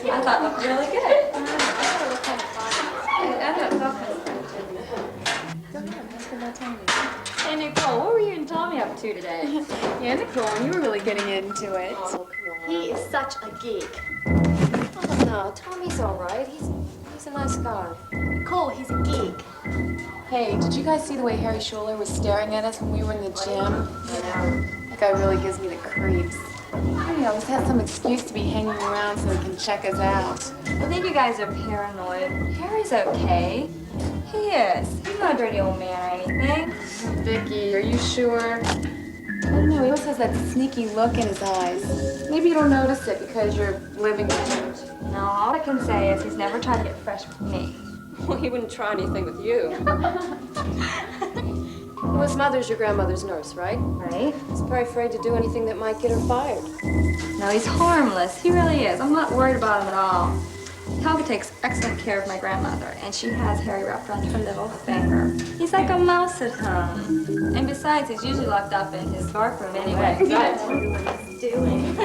I thought it looked really good. Hey Nicole, what were you and Tommy up to today? Yeah, Nicole, you were really getting into it. Oh, He is such a geek. Oh, no, Tommy's all right. He's a nice guy. Nicole, he's a geek. Hey, did you guys see the way Harry Schuler was staring at us when we were in the gym? That guy really gives me the creeps. He always has some excuse to be hanging around so he can check us out. I think you guys are paranoid. Harry's okay. He is. He's not a dirty old man or anything. Vicky, are you sure? I don't know, he always has that sneaky look in his eyes. Maybe you don't notice it because you're living with him. No, all I can say is he's never tried to get fresh with me. Well, he wouldn't try anything with you. Well, his mother's your grandmother's nurse, right? Right? He's probably afraid to do anything that might get her fired. No, he's harmless. He really is. I'm not worried about him at all. Helga takes excellent care of my grandmother, and she has Harry wrapped around her little finger. He's like a mouse at home. And besides, he's usually locked up in his dark room anyway. Good. I wonder what he's doing.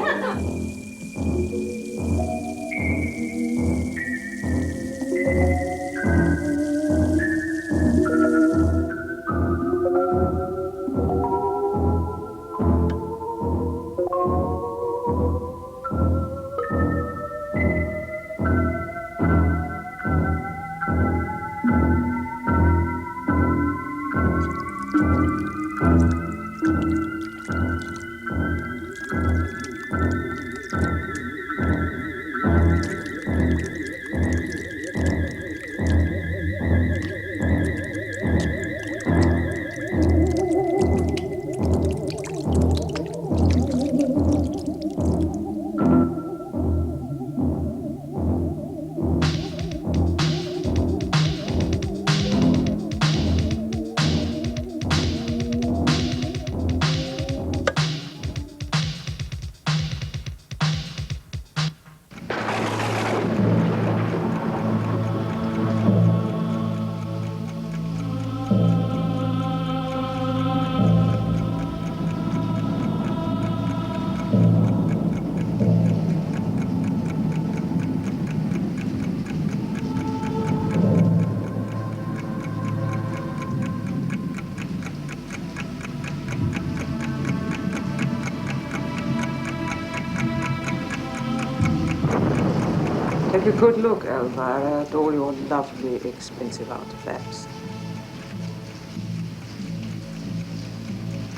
Good look, Elvira, at all your lovely, expensive artifacts.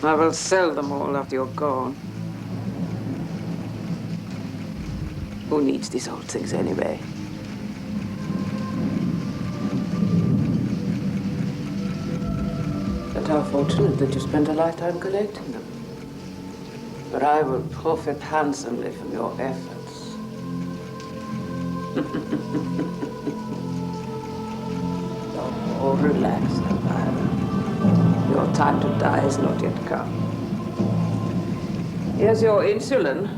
I will sell them all after you're gone. Who needs these old things anyway? But how fortunate that you spent a lifetime collecting them. But I will profit handsomely from your efforts. Oh, relax, Elvira. Your time to die has not yet come. Here's your insulin.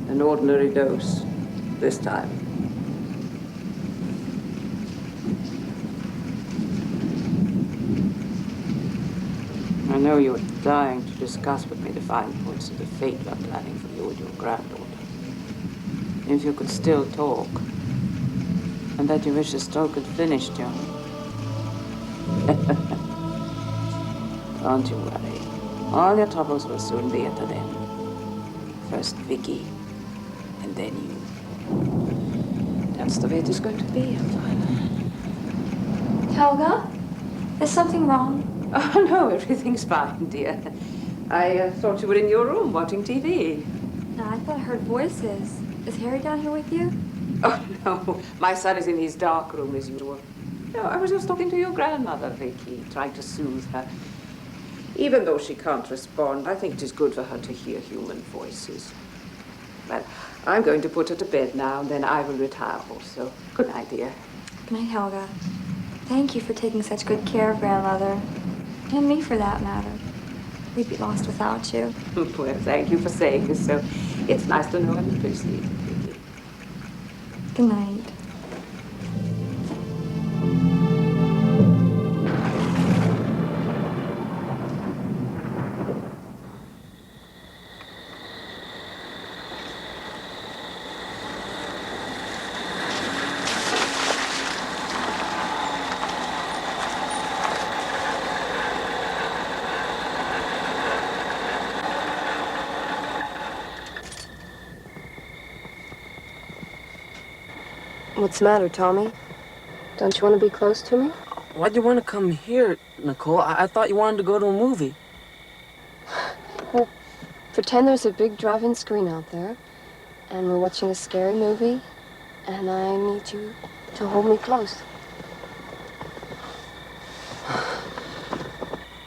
An ordinary dose, this time. I know you're dying to discuss with me the fine points of the fate we're planning for you and your granddaughter. If you could still talk, and that you wish the stroke had finished you. Don't you worry. All your troubles will soon be at an end. First Vicky, and then you. That's the way it is going to be, Elvira. Helga? Is something wrong? Oh, no, everything's fine, dear. I thought you were in your room watching TV. No, I thought I heard voices. Is Harry down here with you? Oh, no. My son is in his dark room as usual. No, I was just talking to your grandmother, Vicky, trying to soothe her. Even though she can't respond, I think it is good for her to hear human voices. Well, I'm going to put her to bed now, and then I will retire also. Good night, dear. Good night, Helga. Thank you for taking such good care of Grandmother. And me, for that matter. We'd be lost without you. Well, thank you for saying so. It's nice to know I'm appreciated, Vicky. Good night. What's the matter, Tommy? Don't you want to be close to me? Why'd you want to come here, Nicole? I thought you wanted to go to a movie. Well, pretend there's a big drive-in screen out there, and we're watching a scary movie, and I need you to hold me close.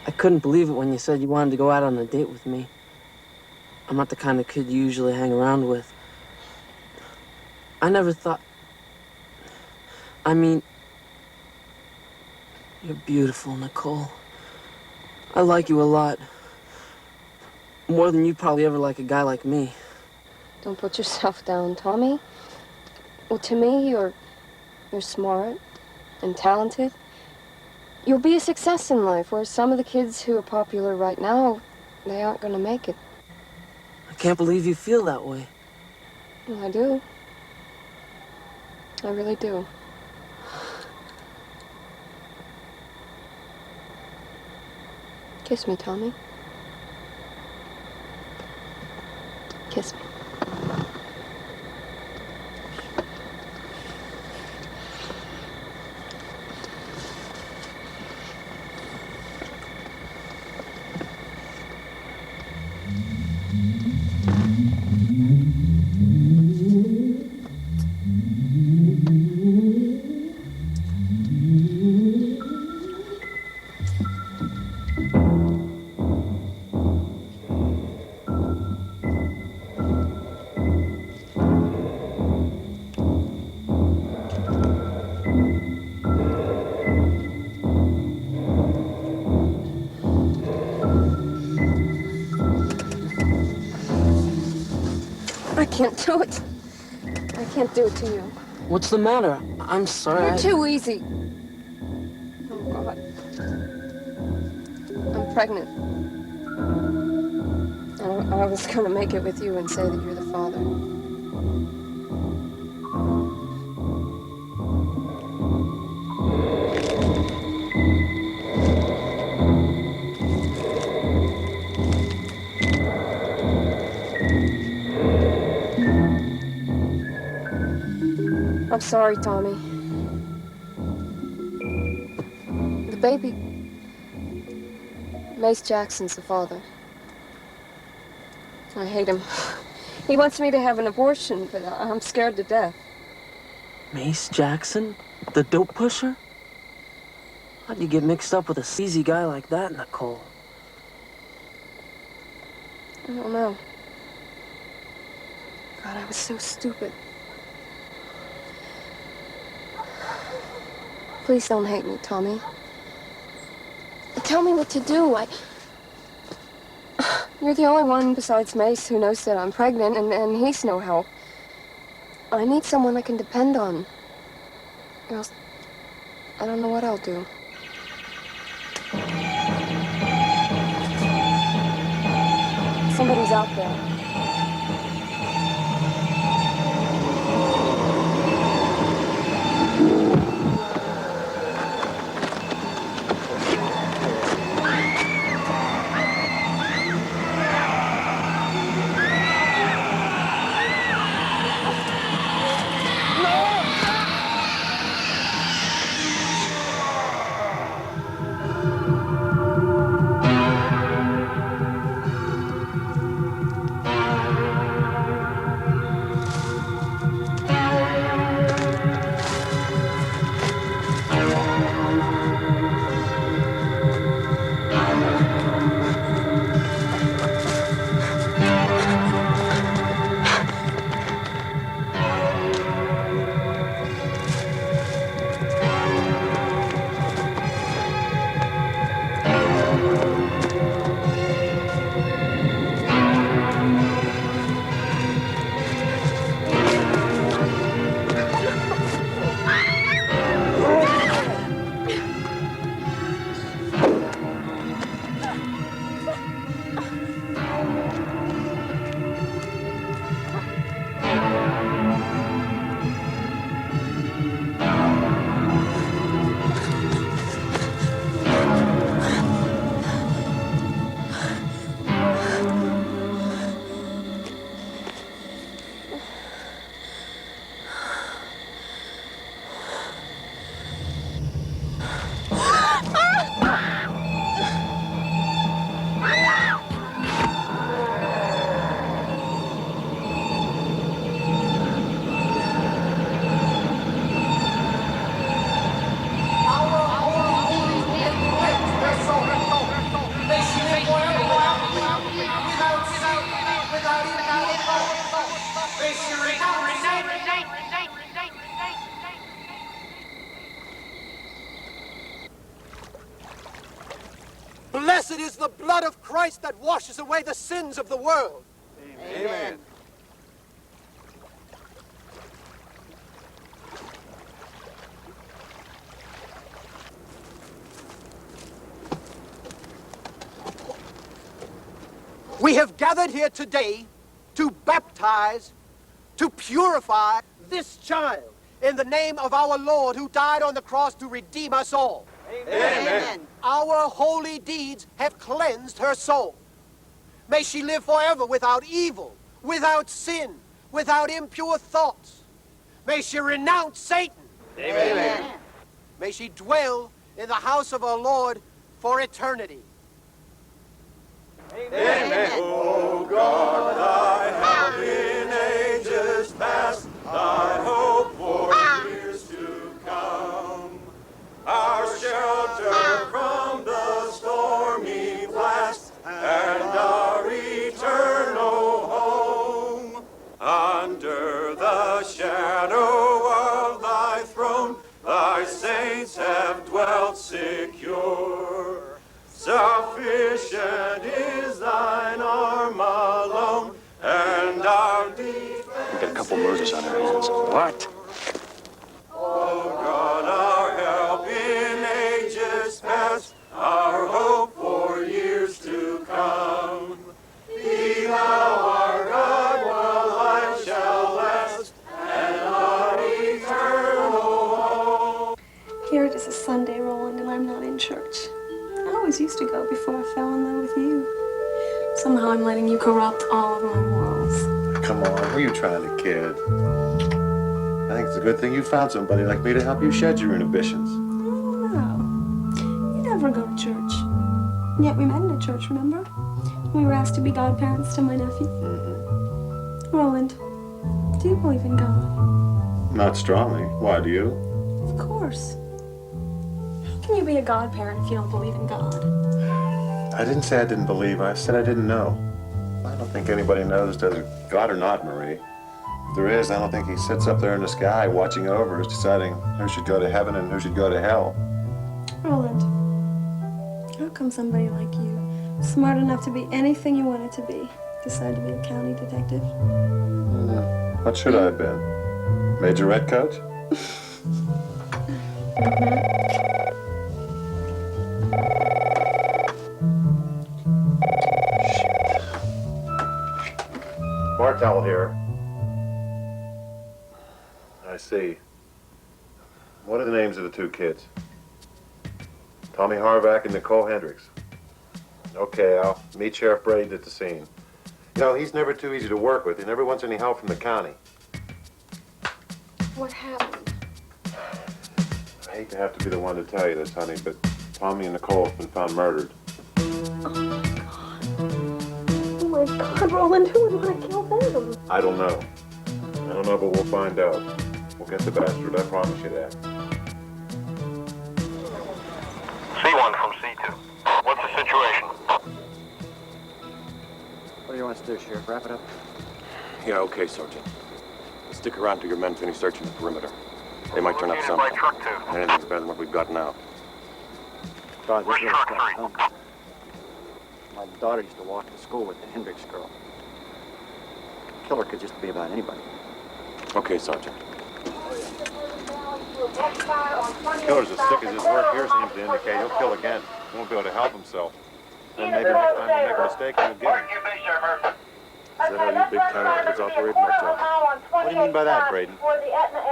I couldn't believe it when you said you wanted to go out on a date with me. I'm not the kind of kid you usually hang around with. I never thought... I mean... You're beautiful, Nicole. I like you a lot. More than you'd probably ever like a guy like me. Don't put yourself down, Tommy. Well, to me, you're smart and talented. You'll be a success in life, whereas some of the kids who are popular right now, they aren't gonna make it. I can't believe you feel that way. Well, I do. I really do. Kiss me, Tommy. Kiss me. I can't do it. I can't do it to you. What's the matter? I'm sorry. You're too easy. Oh, God. I'm pregnant. And I was gonna make it with you and say that you're the father. sorry, Tommy. The baby... Mace Jackson's the father. I hate him. He wants me to have an abortion, but I'm scared to death. Mace Jackson? The dope pusher? How'd you get mixed up with a sleazy guy like that, Nicole? I don't know. God, I was so stupid. Please don't hate me, Tommy. Tell me what to do. You're the only one besides Mace who knows that I'm pregnant, and he's no help. I need someone I can depend on. Or else, I don't know what I'll do. Somebody's out there. Blessed is the blood of Christ that washes away the sins of the world. Amen. We have gathered here today to baptize, to purify this child in the name of our Lord who died on the cross to redeem us all. Amen. Our holy deeds have cleansed her soul. May she live forever without evil, without sin, without impure thoughts. May she renounce Satan. Amen. May she dwell in the house of our Lord for eternity. Amen. O God, thy help in ages past, thy hope for years to come, our shelter from the stormy blast, and our eternal home. Under the shadow of thy throne, thy saints have dwelt secure. Sufficient is thine arm alone, and our defense. We got a couple murders on our hands. What? O God, our help in ages past, our hope for years to come. Be thou our God while life shall last, and our eternal home. Here it is a Sunday, Roland, and I'm not in church. I always used to go before I fell in love with you. Somehow I'm letting you corrupt all of my morals. Come on, who are you trying to kid? I think it's a good thing you found somebody like me to help you shed your inhibitions. Oh, you never go to church. Yet we met in a church, remember? We were asked to be godparents to my nephew. Mm-hmm. Roland, do you believe in God? Not strongly. Why, do you? Of course. How can you be a godparent if you don't believe in God? I didn't say I didn't believe. I said I didn't know. I don't think anybody knows, does it? God or not, Marie. If there is, I don't think he sits up there in the sky watching over us, deciding who should go to heaven and who should go to hell. Roland, how come somebody like you, smart enough to be anything you wanted to be, decided to be a county detective? What should I have been? Majorette coach? Martel here. I see. What are the names of the two kids? Tommy Harvack and Nicole Hendricks. Okay, I'll meet Sheriff Braden at the scene. You know, he's never too easy to work with. He never wants any help from the county. What happened? I hate to have to be the one to tell you this, honey, but Tommy and Nicole have been found murdered. Oh my God, Roland, who would want to kill them? I don't know. I don't know, but we'll find out. We'll get the bastard, I promise you that. C1 from C2. What's the situation? What do you want us to do, Sheriff? Wrap it up? Yeah, okay, Sergeant. Stick around till your men finish searching the perimeter. They might turn up Located something. by truck 2. Anything's better than what we've got now. God, Where's this really truck sucks, 3? huh? My daughter used to walk to school with the Hendricks girl. Killer could just be about anybody. Okay, Sergeant. Killer's as sick as his work here seems to indicate. He'll kill again. He won't be able to help himself. And maybe next time he'll make a mistake and he'll get him. Is that how you big time actors operate, Martel? What do you mean by that, Braden?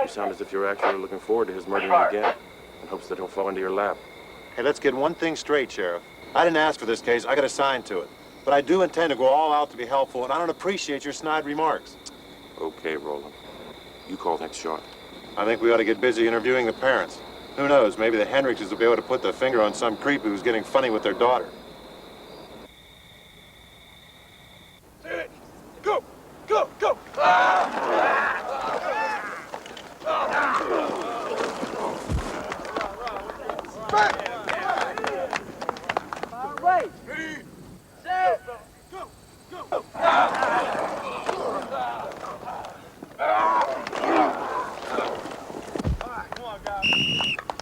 You sound as if you're actually looking forward to his murdering again in hopes that he'll fall into your lap. Hey, let's get one thing straight, Sheriff. I didn't ask for this case. I got assigned to it. But I do intend to go all out to be helpful, and I don't appreciate your snide remarks. Okay, Roland. You call next shot. I think we ought to get busy interviewing the parents. Who knows, maybe the Hendrickses will be able to put the finger on some creep who's getting funny with their daughter. Go! Go! Go!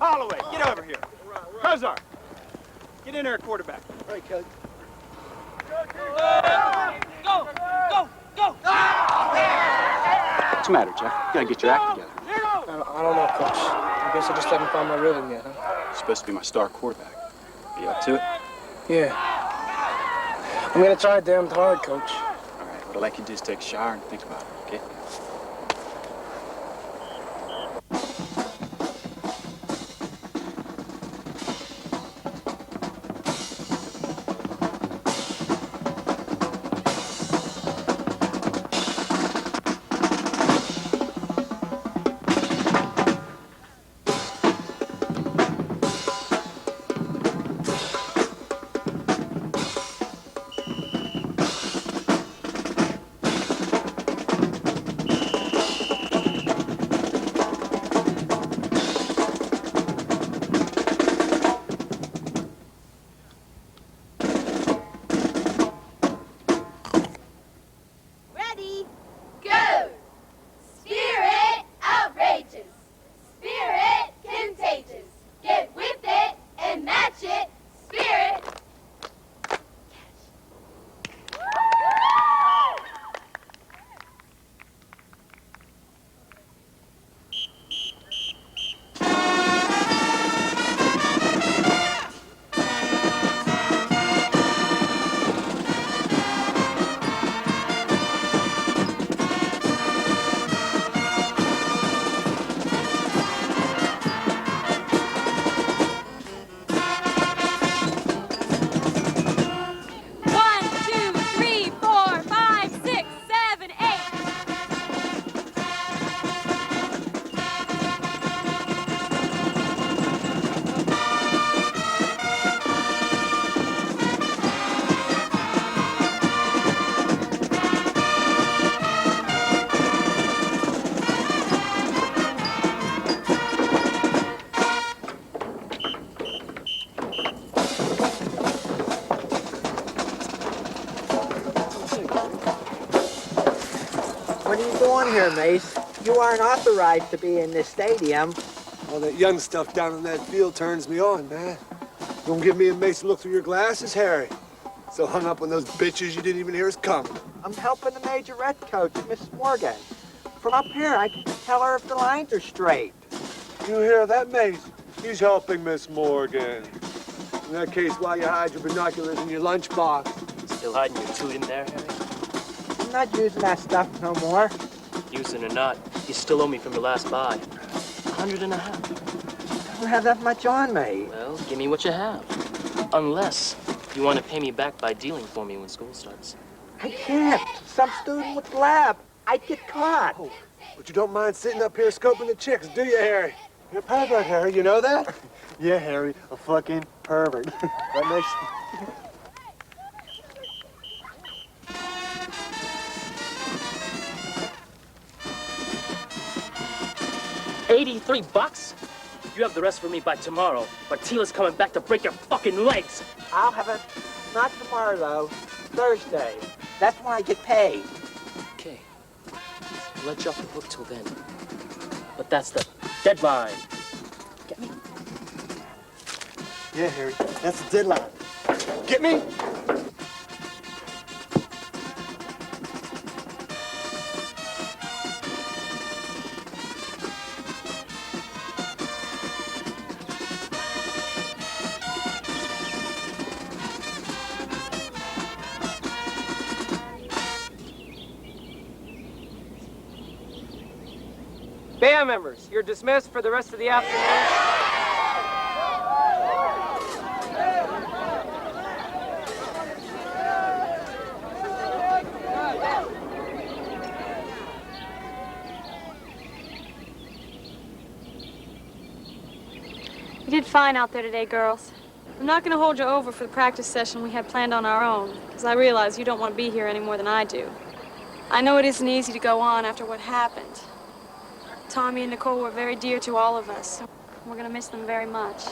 Holloway, get over here. Kozar, get in there at quarterback. All right, Kelly. What's the matter, Jeff? You gotta get your act together. I don't know, Coach. I guess I just haven't found my rhythm yet, huh? You're supposed to be my star quarterback. Are you up to it? Yeah. I'm gonna try damned hard, Coach. All right, what I'd like you to do is take a shower and think about it, okay? here, Mace. You aren't authorized to be in this stadium. All that young stuff down in that field turns me on, man. Don't give me a Mace to look through your glasses, Harry. So hung up on those bitches you didn't even hear us coming. I'm helping the Majorette coach, Miss Morgan. From up here, I can tell her if the lines are straight. You hear that, Mace? He's helping Miss Morgan. In that case, why you hide your binoculars in your lunchbox? Still hiding your toot in there, Harry? I'm not using that stuff no more. Using or not, you still owe me from your last buy. 150. I don't have that much on me. Well, give me what you have. Unless you want to pay me back by dealing for me when school starts. I can't. Some student with the lab. I'd get caught. Oh, but you don't mind sitting up here scoping the chicks, do you, Harry? You're a pervert, Harry. You know that? Yeah, Harry, a fucking pervert. That makes... $83? You have the rest for me by tomorrow, but Tila's coming back to break your fucking legs. I'll have it. Not tomorrow, though. Thursday. That's when I get paid. Okay. I'll let you off the hook till then. But that's the deadline. Get me? Yeah, Harry, that's the deadline. Get me? Band members, you're dismissed for the rest of the afternoon. You did fine out there today, girls. I'm not going to hold you over for the practice session we had planned on our own, because I realize you don't want to be here any more than I do. I know it isn't easy to go on after what happened. Tommy and Nicole were very dear to all of us. We're going to miss them very much.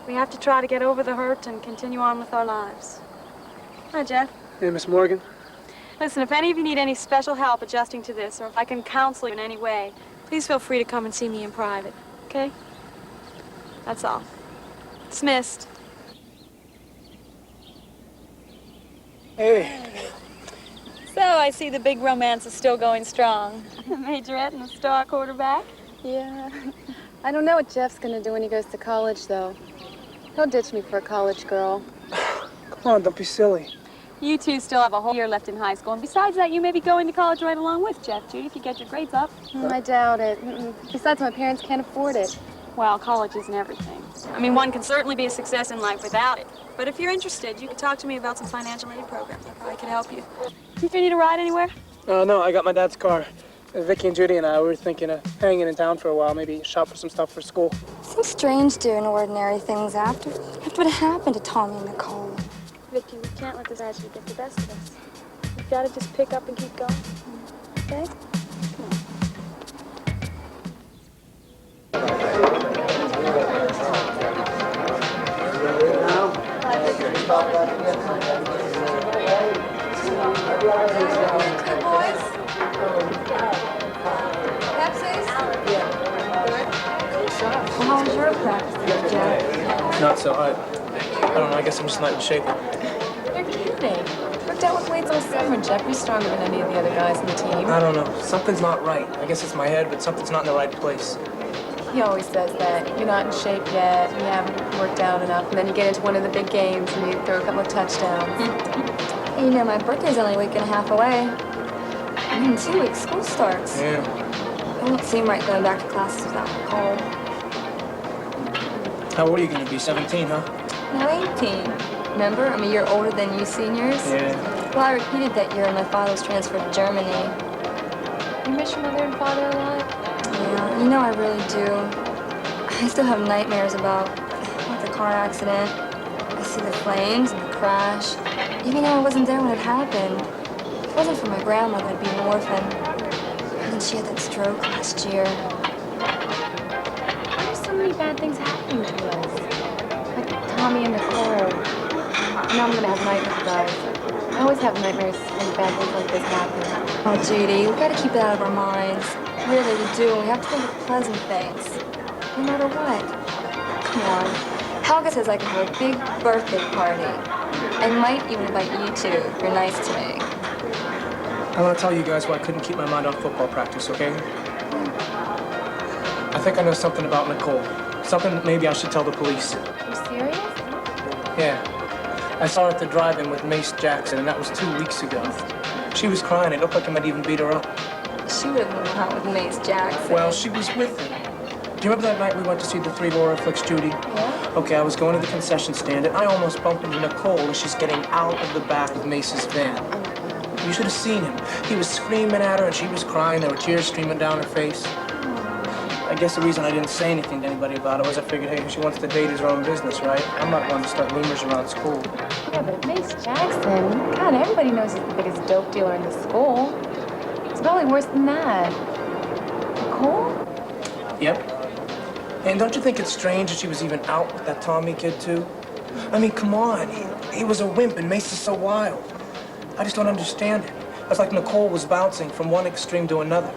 We have to try to get over the hurt and continue on with our lives. Hi, Jeff. Hey, Miss Morgan. Listen, if any of you need any special help adjusting to this, or if I can counsel you in any way, please feel free to come and see me in private, okay? That's all. Dismissed. Hey. So I see the big romance is still going strong. Majorette and the star quarterback? Yeah. I don't know what Jeff's gonna do when he goes to college, though. He'll ditch me for a college girl. Come on, don't be silly. You two still have a whole year left in high school. And besides that, you may be going to college right along with Jeff, Judy, if you get your grades up. I doubt it. Besides, my parents can't afford it. Well, college isn't everything. I mean, one can certainly be a success in life without it. But if you're interested, you can talk to me about some financial aid programs. I probably could help you. You need a ride anywhere? No, I got my dad's car. Vicky and Judy and I were thinking of hanging in town for a while, maybe shop for some stuff for school. Seems strange doing ordinary things after what happened to Tommy and Nicole. Vicky, we can't let this tragedy get the best of us. We've got to just pick up and keep going. Okay? Come on. Well, how was your practice, Jeff? Not so hard. I don't know, I guess I'm just not in shape. You're kidding. Worked out with weights all summer. Jeffrey's stronger than any of the other guys on the team. I don't know. Something's not right. I guess it's my head, but something's not in the right place. He always says that. You're not in shape yet, you haven't worked out enough, and then you get into one of the big games and you throw a couple of touchdowns. You know, my birthday's only a week and a half away. And in 2 weeks, school starts. Yeah. It won't seem right going back to classes without Nicole. How old are you going to be? 17, huh? No, 18. Remember? I'm a year older than you seniors. Yeah. Well, I repeated that year when my father was transferred to Germany. You miss your mother and father a lot? Yeah, you know I really do. I still have nightmares about the car accident. I see the flames and the crash. Even though I wasn't there when it happened. If it wasn't for my grandmother, I'd be an orphan. And then she had that stroke last year. There's so many bad things happening to us. Like Tommy and Nicole. Now I'm gonna have nightmares about it. I always have nightmares when bad things like this happen. Oh, Judy, we gotta keep it out of our minds. Really, we do. We have to think of pleasant things, no matter what. Come on. Helga says I can have a big birthday party. I might even invite you two if you're nice to me. I want to tell you guys why I couldn't keep my mind on football practice, okay? I think I know something about Nicole. Something that maybe I should tell the police. You serious? Yeah. I saw her at the drive-in with Mace Jackson, and that was 2 weeks ago. She was crying. It looked like I might even beat her up. She wouldn't have hung out with Mace Jackson. Well, she was with him. Do you remember that night we went to see the 3 Laura flicks, Judy? Yeah? Okay, I was going to the concession stand, and I almost bumped into Nicole as she's getting out of the back of Mace's van. You should have seen him. He was screaming at her, and she was crying. There were tears streaming down her face. I guess the reason I didn't say anything to anybody about it was I figured, hey, if she wants to date, is her own business, right? I'm not going to start rumors around school. Yeah, but Mace Jackson, God, everybody knows he's the biggest dope dealer in the school. It's probably worse than that. Nicole? Yep. And don't you think it's strange that she was even out with that Tommy kid, too? I mean, come on. He was a wimp, and Mace is so wild. I just don't understand it. It's like Nicole was bouncing from one extreme to another.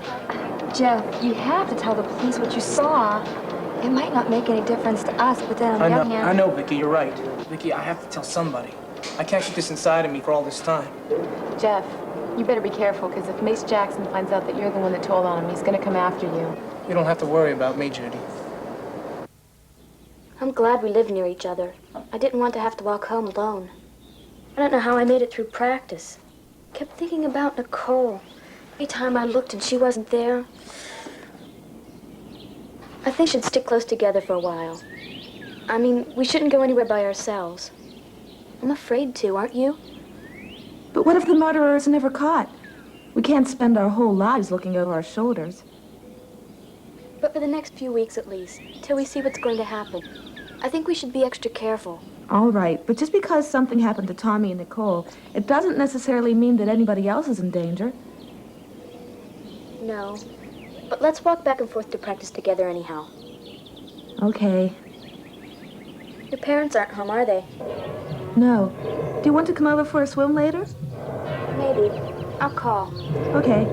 Jeff, you have to tell the police what you saw. It might not make any difference to us, but then on the other hand... I know, Vicky, you're right. Vicky, I have to tell somebody. I can't keep this inside of me for all this time. Jeff, you better be careful, because if Mace Jackson finds out that you're the one that told on him, he's going to come after you. You don't have to worry about me, Judy. I'm glad we live near each other. I didn't want to have to walk home alone. I don't know how I made it through practice. Kept thinking about Nicole. Every time I looked and she wasn't there. I think we should stick close together for a while. I mean, we shouldn't go anywhere by ourselves. I'm afraid to, aren't you? But what if the murderer is never caught? We can't spend our whole lives looking over our shoulders. But for the next few weeks at least, till we see what's going to happen. I think we should be extra careful. All right, but just because something happened to Tommy and Nicole, it doesn't necessarily mean that anybody else is in danger. No. But let's walk back and forth to practice together anyhow. Okay. Your parents aren't home, are they? No. Do you want to come over for a swim later? Maybe. I'll call. Okay.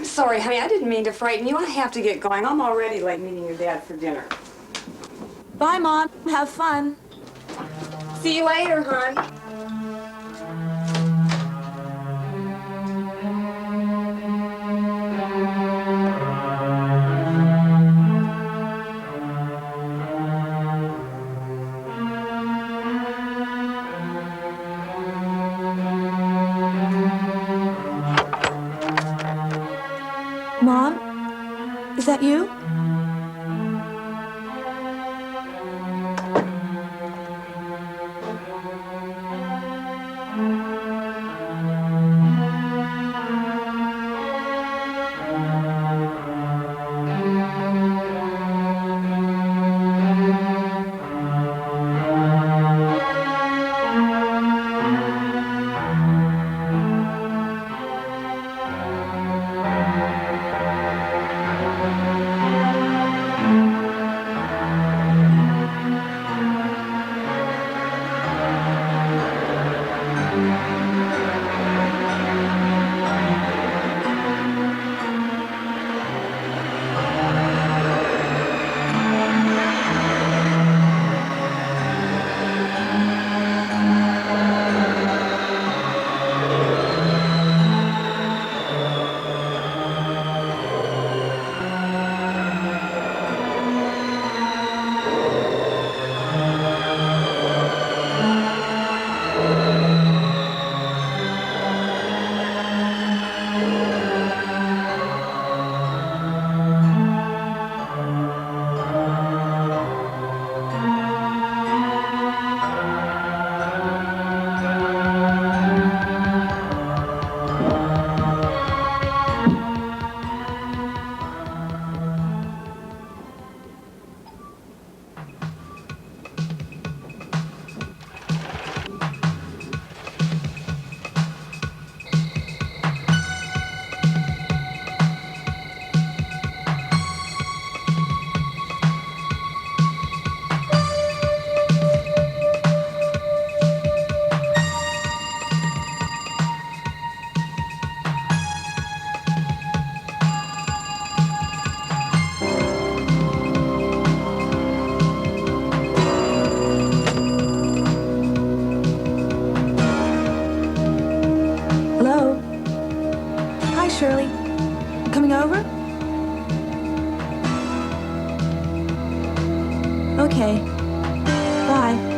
Sorry, honey, I didn't mean to frighten you. I have to get going. I'm already late meeting your dad for dinner. Bye, Mom. Have fun. See you later, hon. Mom? Is that you? over? Okay. Bye.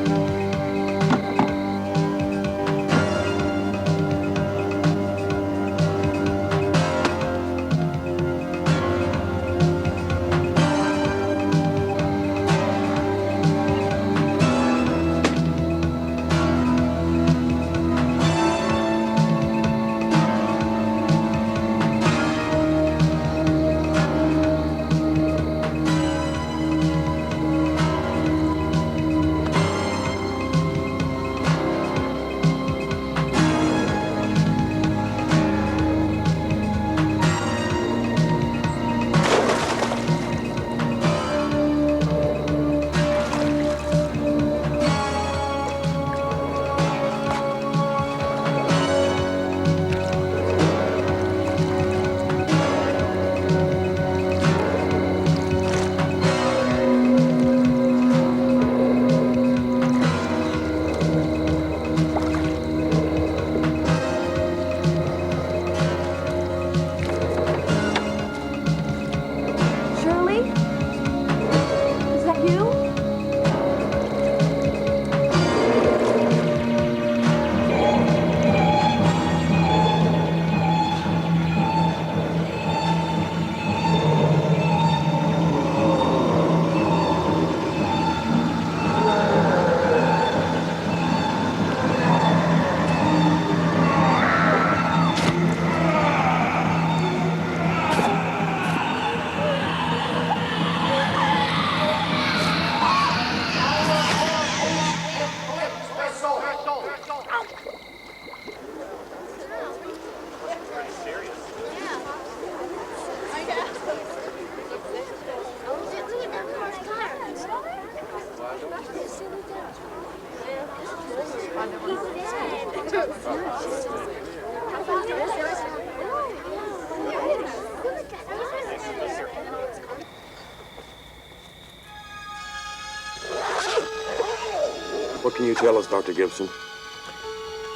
What can you tell us, Dr. Gibson?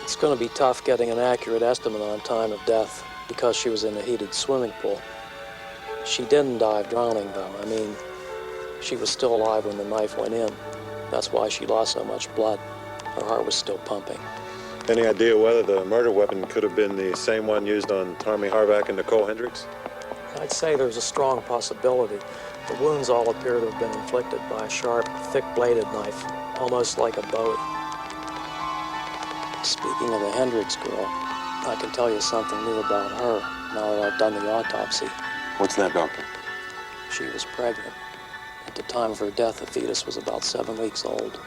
It's going to be tough getting an accurate estimate on time of death because she was in a heated swimming pool. She didn't die of drowning, though. I mean, she was still alive when the knife went in. That's why she lost so much blood. Her heart was still pumping. Any idea whether the murder weapon could have been the same one used on Tommy Harvack and Nicole Hendricks? I'd say there's a strong possibility. The wounds all appear to have been inflicted by a sharp, thick-bladed knife, almost like a bowie. Speaking of the Hendricks girl, I can tell you something new about her now that I've done the autopsy. What's that, Doctor? She was pregnant. At the time of her death, the fetus was about 7 weeks old.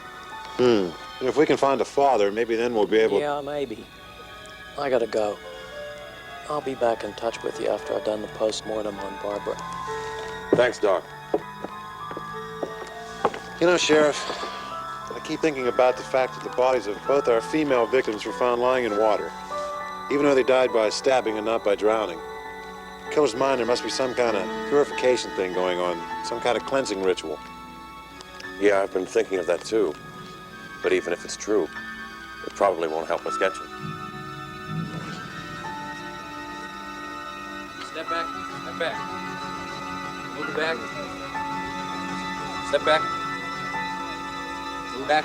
And if we can find a father, maybe then we'll be able... Yeah, maybe. I gotta go. I'll be back in touch with you after I've done the post-mortem on Barbara. Thanks, Doc. You know, Sheriff, I keep thinking about the fact that the bodies of both our female victims were found lying in water, even though they died by stabbing and not by drowning. The killer's mind, there must be some kind of purification thing going on, some kind of cleansing ritual. Yeah, I've been thinking of that, too. But even if it's true, it probably won't help us get you. Step back. Step back. Move it back. Step back. Move back.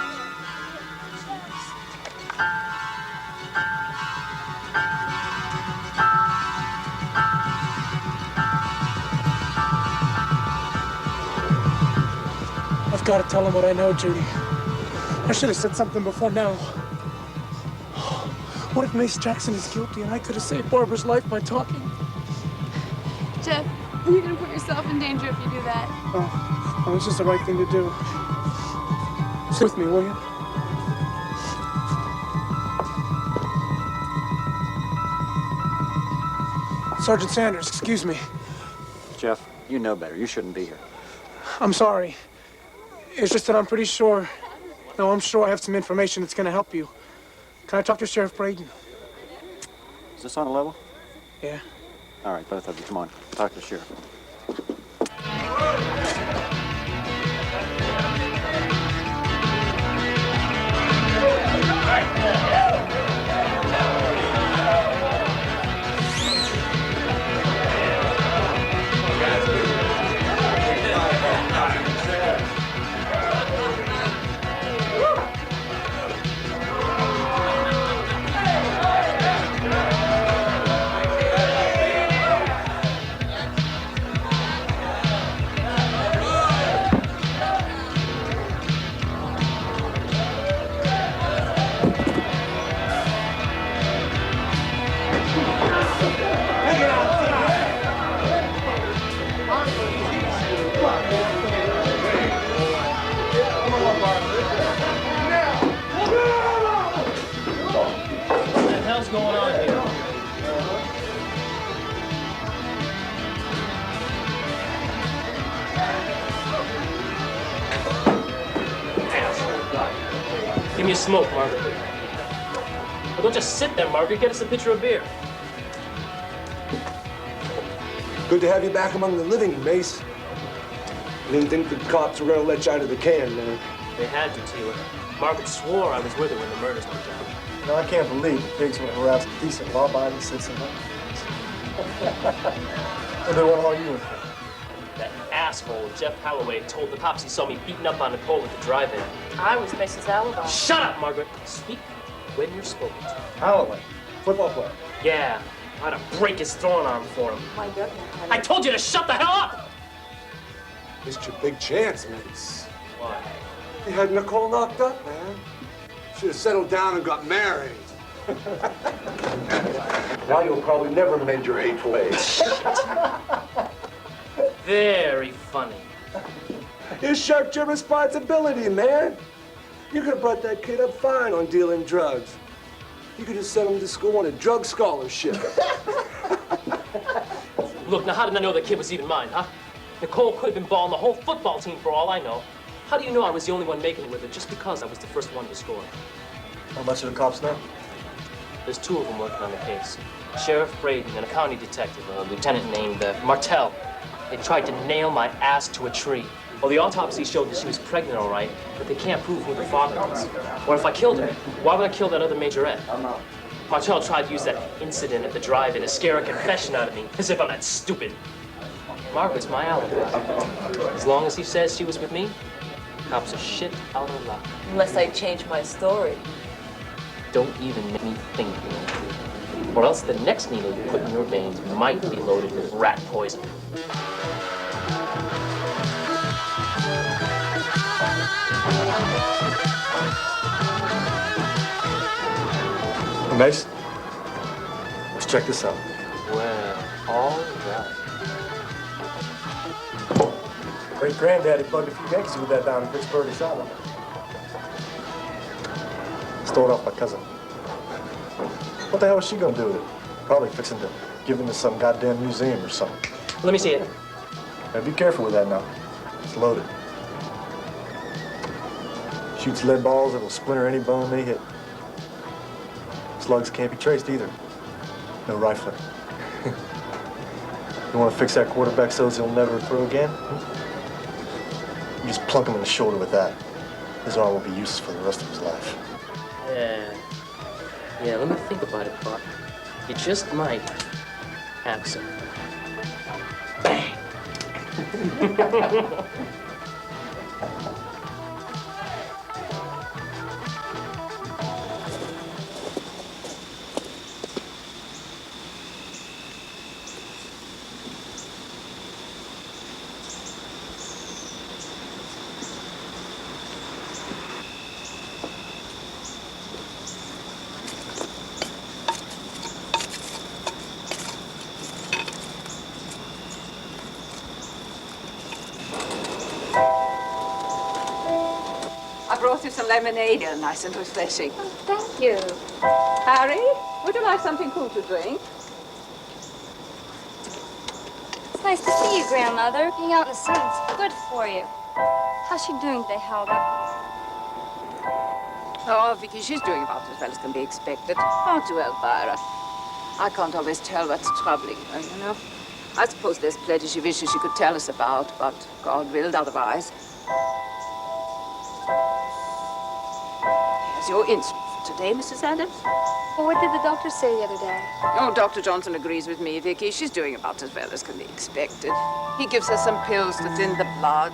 I've got to tell him what I know, Judy. I should have said something before now. What if Mace Jackson is guilty and I could have saved Barbara's life by talking? Jeff, you're gonna put yourself in danger if you do that. Oh, it's just the right thing to do. Stay with me, will you? Sergeant Sanders, excuse me. Jeff, you know better. You shouldn't be here. I'm sorry. It's just that I'm pretty sure... No, I'm sure I have some information that's going to help you. Can I talk to Sheriff Braden? Is this on a level? Yeah. All right, both of you, come on. Talk to the sheriff. Give me a smoke, Margaret. Well, don't just sit there, Margaret. Get us a pitcher of beer. Good to have you back among the living, Mace. I didn't think the cops were gonna let you out of the can, man. They had to, Taylor. Margaret swore I was with her when the murders went down. You know, I can't believe the pigs would harass a decent, law-abiding citizen. What do they want to haul you in for? That asshole, Jeff Holloway, told the cops he saw me beating up on Nicole at the drive-in. I was Mrs. Alibi. Shut up, Margaret. Speak when you're spoken to. Holloway, football player. Yeah, I'd have break his throwing arm for him. My goodness. I told you to shut the hell up! Missed your big chance, Mace. Why? You had Nicole knocked up, man. Should have settled down and got married. Now you'll probably never mend your hateful ways. Very funny. You shirked your responsibility, man. You could have brought that kid up fine on dealing drugs. You could have sent him to school on a drug scholarship. Look, now how did I know that kid was even mine, huh? Nicole could have been balling the whole football team for all I know. How do you know I was the only one making it with her just because I was the first one to score? How much do the cops know? There's two of them working on the case. Sheriff Braden and a county detective, a lieutenant named Martell. They tried to nail my ass to a tree. Well, the autopsy showed that she was pregnant, all right, but they can't prove who the father was. Or if I killed her, why would I kill that other majorette? Martell tried to use that incident at the drive-in to scare a confession out of me, as if I'm that stupid. Margaret's my alibi. As long as he says she was with me, cops are shit out of luck. Unless I change my story. Don't even make me think you know. Or else the next needle you put in your veins might be loaded with rat poison. Mace, let's check this out. Well, all right. Great-granddaddy bugged a few Yankees with that down in Pittsburgh asylum. Stole it off my cousin. What the hell is she gonna do with it? Probably fixing to give him to some goddamn museum or something. Let me see it. Now be careful with that now. It's loaded. Shoots lead balls that'll splinter any bone they hit. Slugs can't be traced either. No rifling. You want to fix that quarterback so he'll never throw again? You just plunk him in the shoulder with that. His arm will be useless for the rest of his life. Yeah, let me think about it, Pop. You just might have some. Bang! I brought you some lemonade, nice and refreshing. Oh, thank you. Harry, would you like something cool to drink? It's nice to see you, Grandmother. Being out in the sun's good for you. How's she doing today, Helga? Oh, Vicky, she's doing about as well as can be expected. Aren't you, Elvira? I can't always tell what's troubling her, you know. I suppose there's plenty she wishes she could tell us about, but God willed otherwise. Here's your instrument for today, Mrs. Adams. Well, what did the doctor say the other day? Oh, Dr. Johnson agrees with me, Vicky. She's doing about as well as can be expected. He gives her some pills to thin the blood,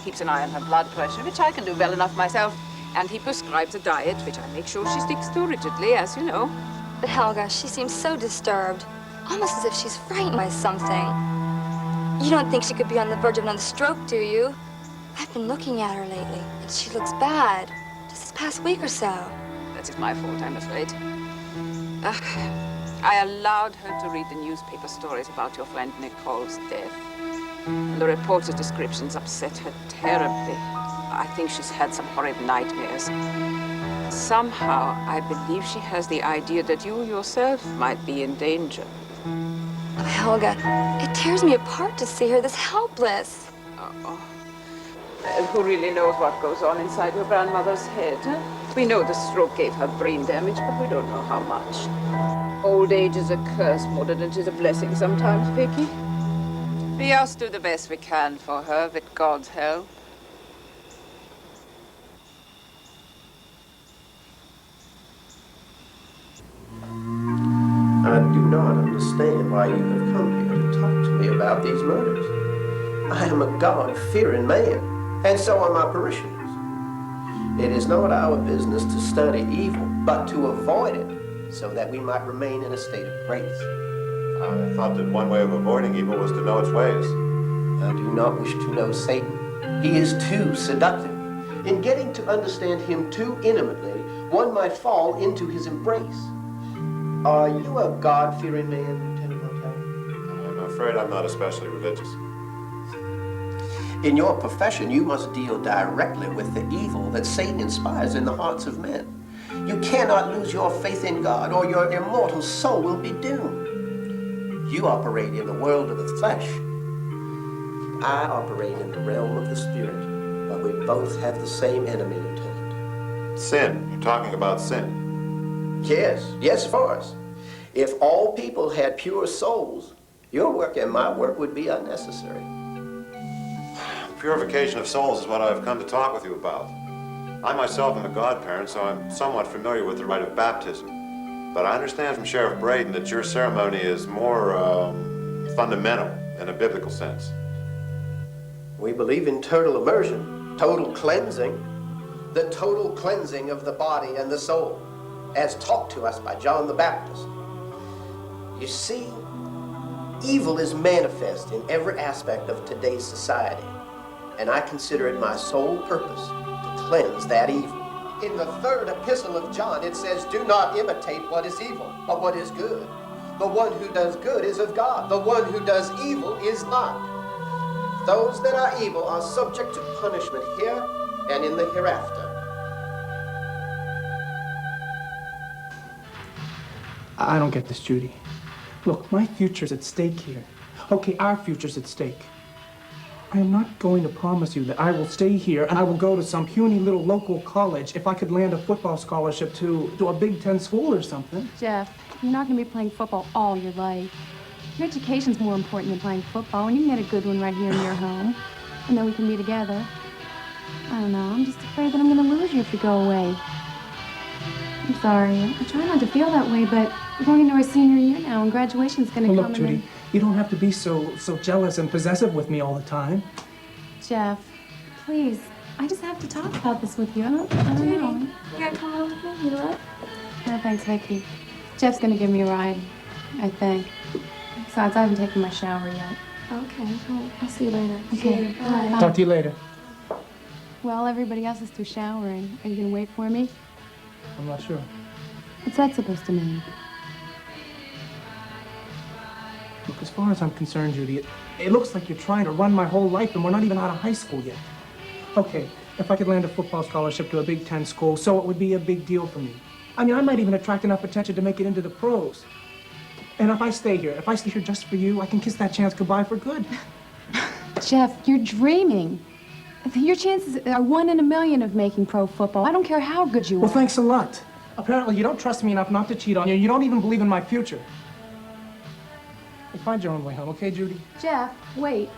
keeps an eye on her blood pressure, which I can do well enough myself. And he prescribes a diet, which I make sure she sticks to rigidly, as you know. But Helga, she seems so disturbed. Almost as if she's frightened by something. You don't think she could be on the verge of another stroke, do you? I've been looking at her lately, and she looks bad. Just this past week or so. That's my fault, I'm afraid. I allowed her to read the newspaper stories about your friend Nicole's death. And the reporter's descriptions upset her terribly. I think she's had some horrid nightmares. Somehow, I believe she has the idea that you yourself might be in danger. Oh, Helga, it tears me apart to see her this helpless. And who really knows what goes on inside your grandmother's head, huh? We know the stroke gave her brain damage, but we don't know how much. Old age is a curse more than it is a blessing sometimes, Vicky. We us do the best we can for her, with God's help. I do not understand why you have come here to talk to me about these murders. I am a God-fearing man, and so are my parishioners. It is not our business to study evil, but to avoid it, so that we might remain in a state of grace. I thought that one way of avoiding evil was to know its ways. I do not wish to know Satan. He is too seductive. In getting to understand him too intimately, one might fall into his embrace. Are you a God-fearing man, Lieutenant Martell? I'm afraid I'm not especially religious. In your profession, you must deal directly with the evil that Satan inspires in the hearts of men. You cannot lose your faith in God, or your immortal soul will be doomed. You operate in the world of the flesh. I operate in the realm of the spirit, but we both have the same enemy, Lieutenant. Sin. You're talking about sin. Yes, of course. If all people had pure souls, your work and my work would be unnecessary. Purification of souls is what I've come to talk with you about. I myself am a godparent, so I'm somewhat familiar with the rite of baptism. But I understand from Sheriff Braden that your ceremony is more fundamental in a biblical sense. We believe in total immersion, total cleansing, the total cleansing of the body and the soul, as taught to us by John the Baptist. You see, evil is manifest in every aspect of today's society, and I consider it my sole purpose to cleanse that evil. In the third epistle of John, it says, "Do not imitate what is evil, but what is good. The one who does good is of God. The one who does evil is not." Those that are evil are subject to punishment here and in the hereafter. I don't get this, Judy. Look, my future's at stake here. Okay, our future's at stake. I am not going to promise you that I will stay here and I will go to some puny little local college if I could land a football scholarship to a Big Ten school or something. Jeff, you're not going to be playing football all your life. Your education's more important than playing football, and you can get a good one right here in your home. And then we can be together. I don't know, I'm just afraid that I'm going to lose you if you go away. I'm sorry. I try not to feel that way, but we're going into our senior year now, and graduation's going to come. Look, Judy, you don't have to be so jealous and possessive with me all the time. Jeff, please, I just have to talk about this with you. I don't know. You gotta come over with me, you know what? No, thanks, Vicky. Jeff's going to give me a ride, I think. Besides, I haven't taken my shower yet. Okay, well, I'll see you later. Okay, bye. Talk to you later. Well, everybody else is through showering. Are you going to wait for me? I'm not sure. What's that supposed to mean? Look, as far as I'm concerned, Judy, it looks like you're trying to run my whole life and we're not even out of high school yet. Okay, if I could land a football scholarship to a Big Ten school, so it would be a big deal for me. I mean, I might even attract enough attention to make it into the pros. And if I stay here just for you, I can kiss that chance goodbye for good. Jeff, you're dreaming. Your chances are 1 in a million of making pro football. I don't care how good you are. Well, thanks a lot. Apparently, you don't trust me enough not to cheat on you. You don't even believe in my future. Hey, find your own way home, okay, Judy? Jeff, wait.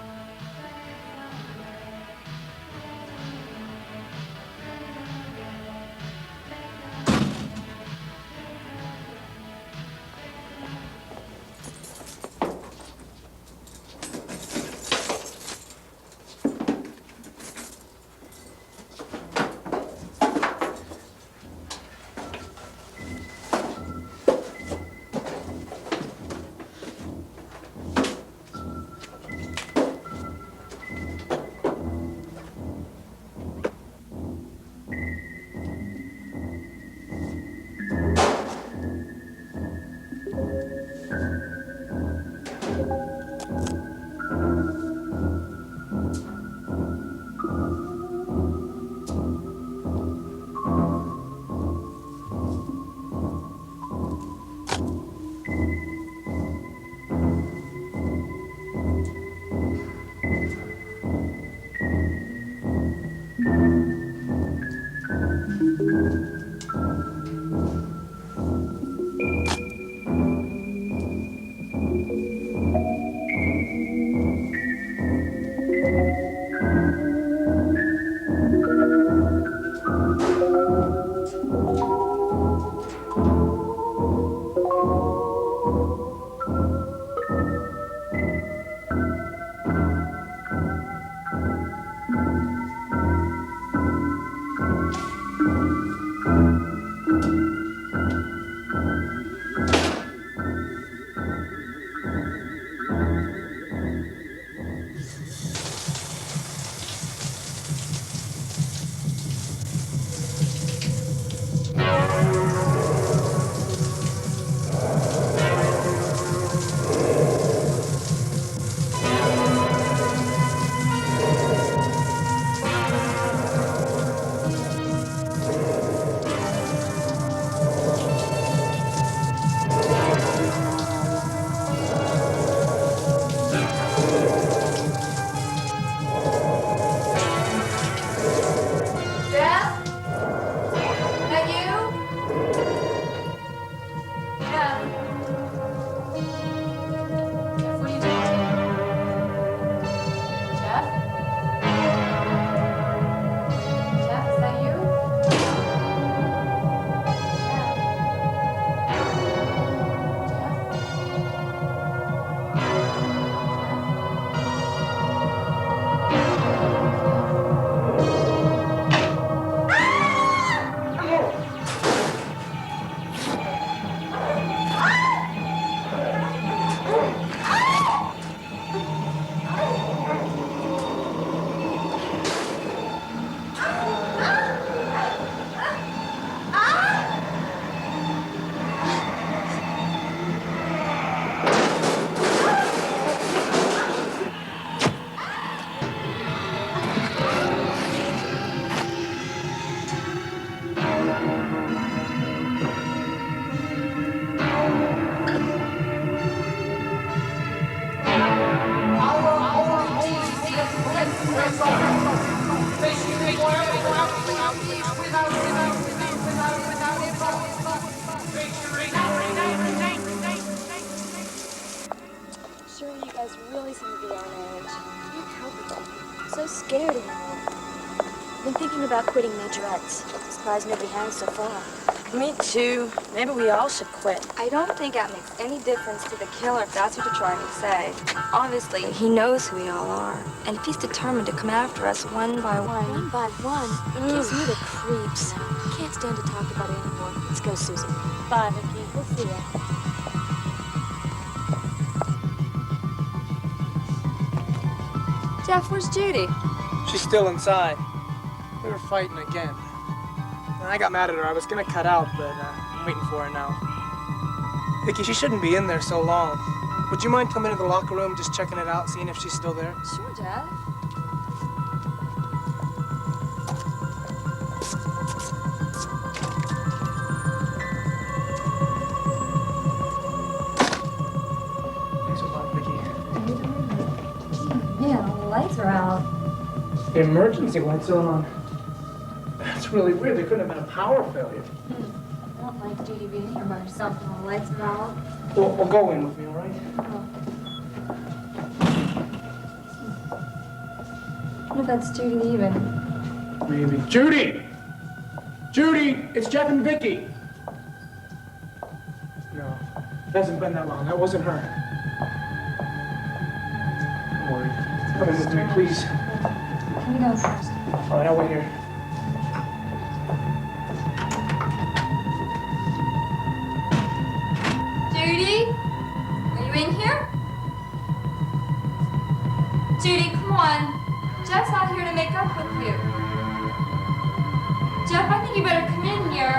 about quitting Majorettes. Surprised nobody has so far. Me too. Maybe we all should quit. I don't think that makes any difference to the killer, if that's what you're trying to say. Obviously, he knows who we all are. And if he's determined to come after us one by one... One by one? It gives me the creeps. Can't stand to talk about it anymore. Let's go, Susan. Bye, Vicky. We'll see ya. Jeff, where's Judy? She's still inside. We were fighting again. And I got mad at her. I was gonna cut out, but I'm waiting for her now. Vicky, she shouldn't be in there so long. Would you mind coming into the locker room, just checking it out, seeing if she's still there? Sure, Jeff. Thanks a lot, Vicky. Yeah, the lights are out. The emergency lights are on. That's really weird. There couldn't have been a power failure. I don't like Judy being here by herself when the lights are out. Well, go in with me, all right? What if that's Judy leaving? Maybe. Judy! Judy! It's Jeff and Vicky! No, it hasn't been that long. That wasn't her. Don't worry. Come in with me, please. Can we go first? All right, I'll wait here. Judy? Are you in here? Judy, come on. Jeff's not here to make up with you. Jeff, I think you better come in here.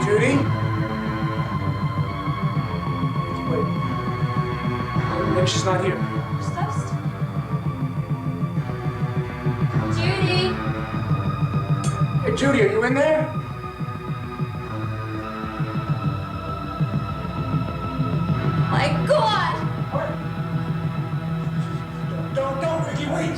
Judy? Wait. Maybe she's not here. Judy? Hey, Judy, are you in there? My God! Don't, Vicky, wait!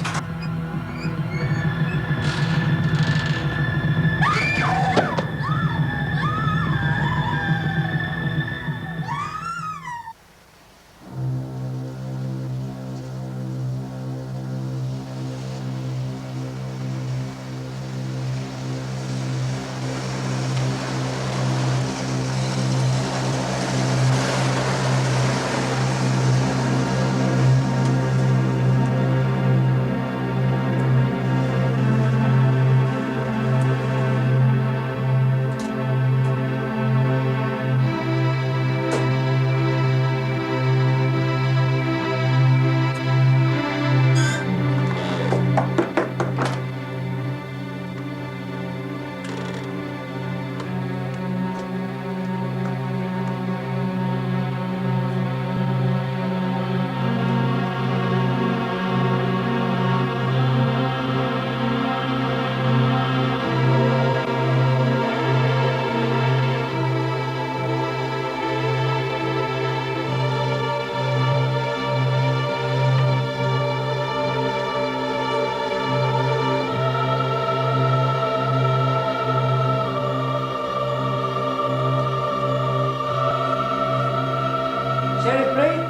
Sheriff Brayton.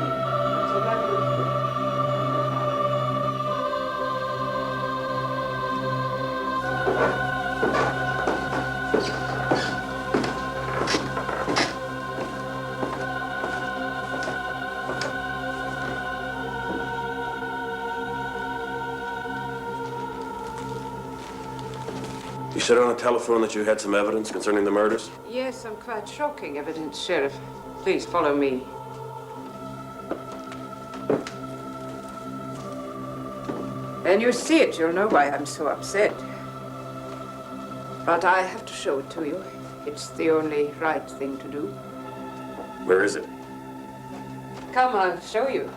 You said on the telephone that you had some evidence concerning the murders? Yes, some quite shocking evidence, Sheriff. Please follow me. When you see it, you'll know why I'm so upset. But I have to show it to you. It's the only right thing to do. Where is it? Come, I'll show you.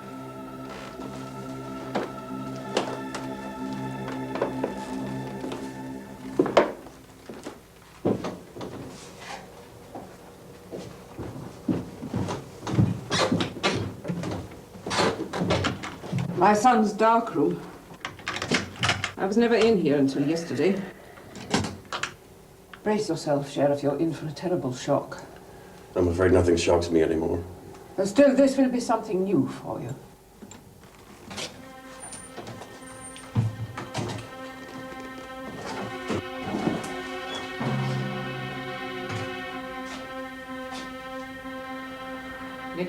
My son's darkroom. I was never in here until yesterday. Brace yourself, Sheriff. You're in for a terrible shock. I'm afraid nothing shocks me anymore. But still, this will be something new for you.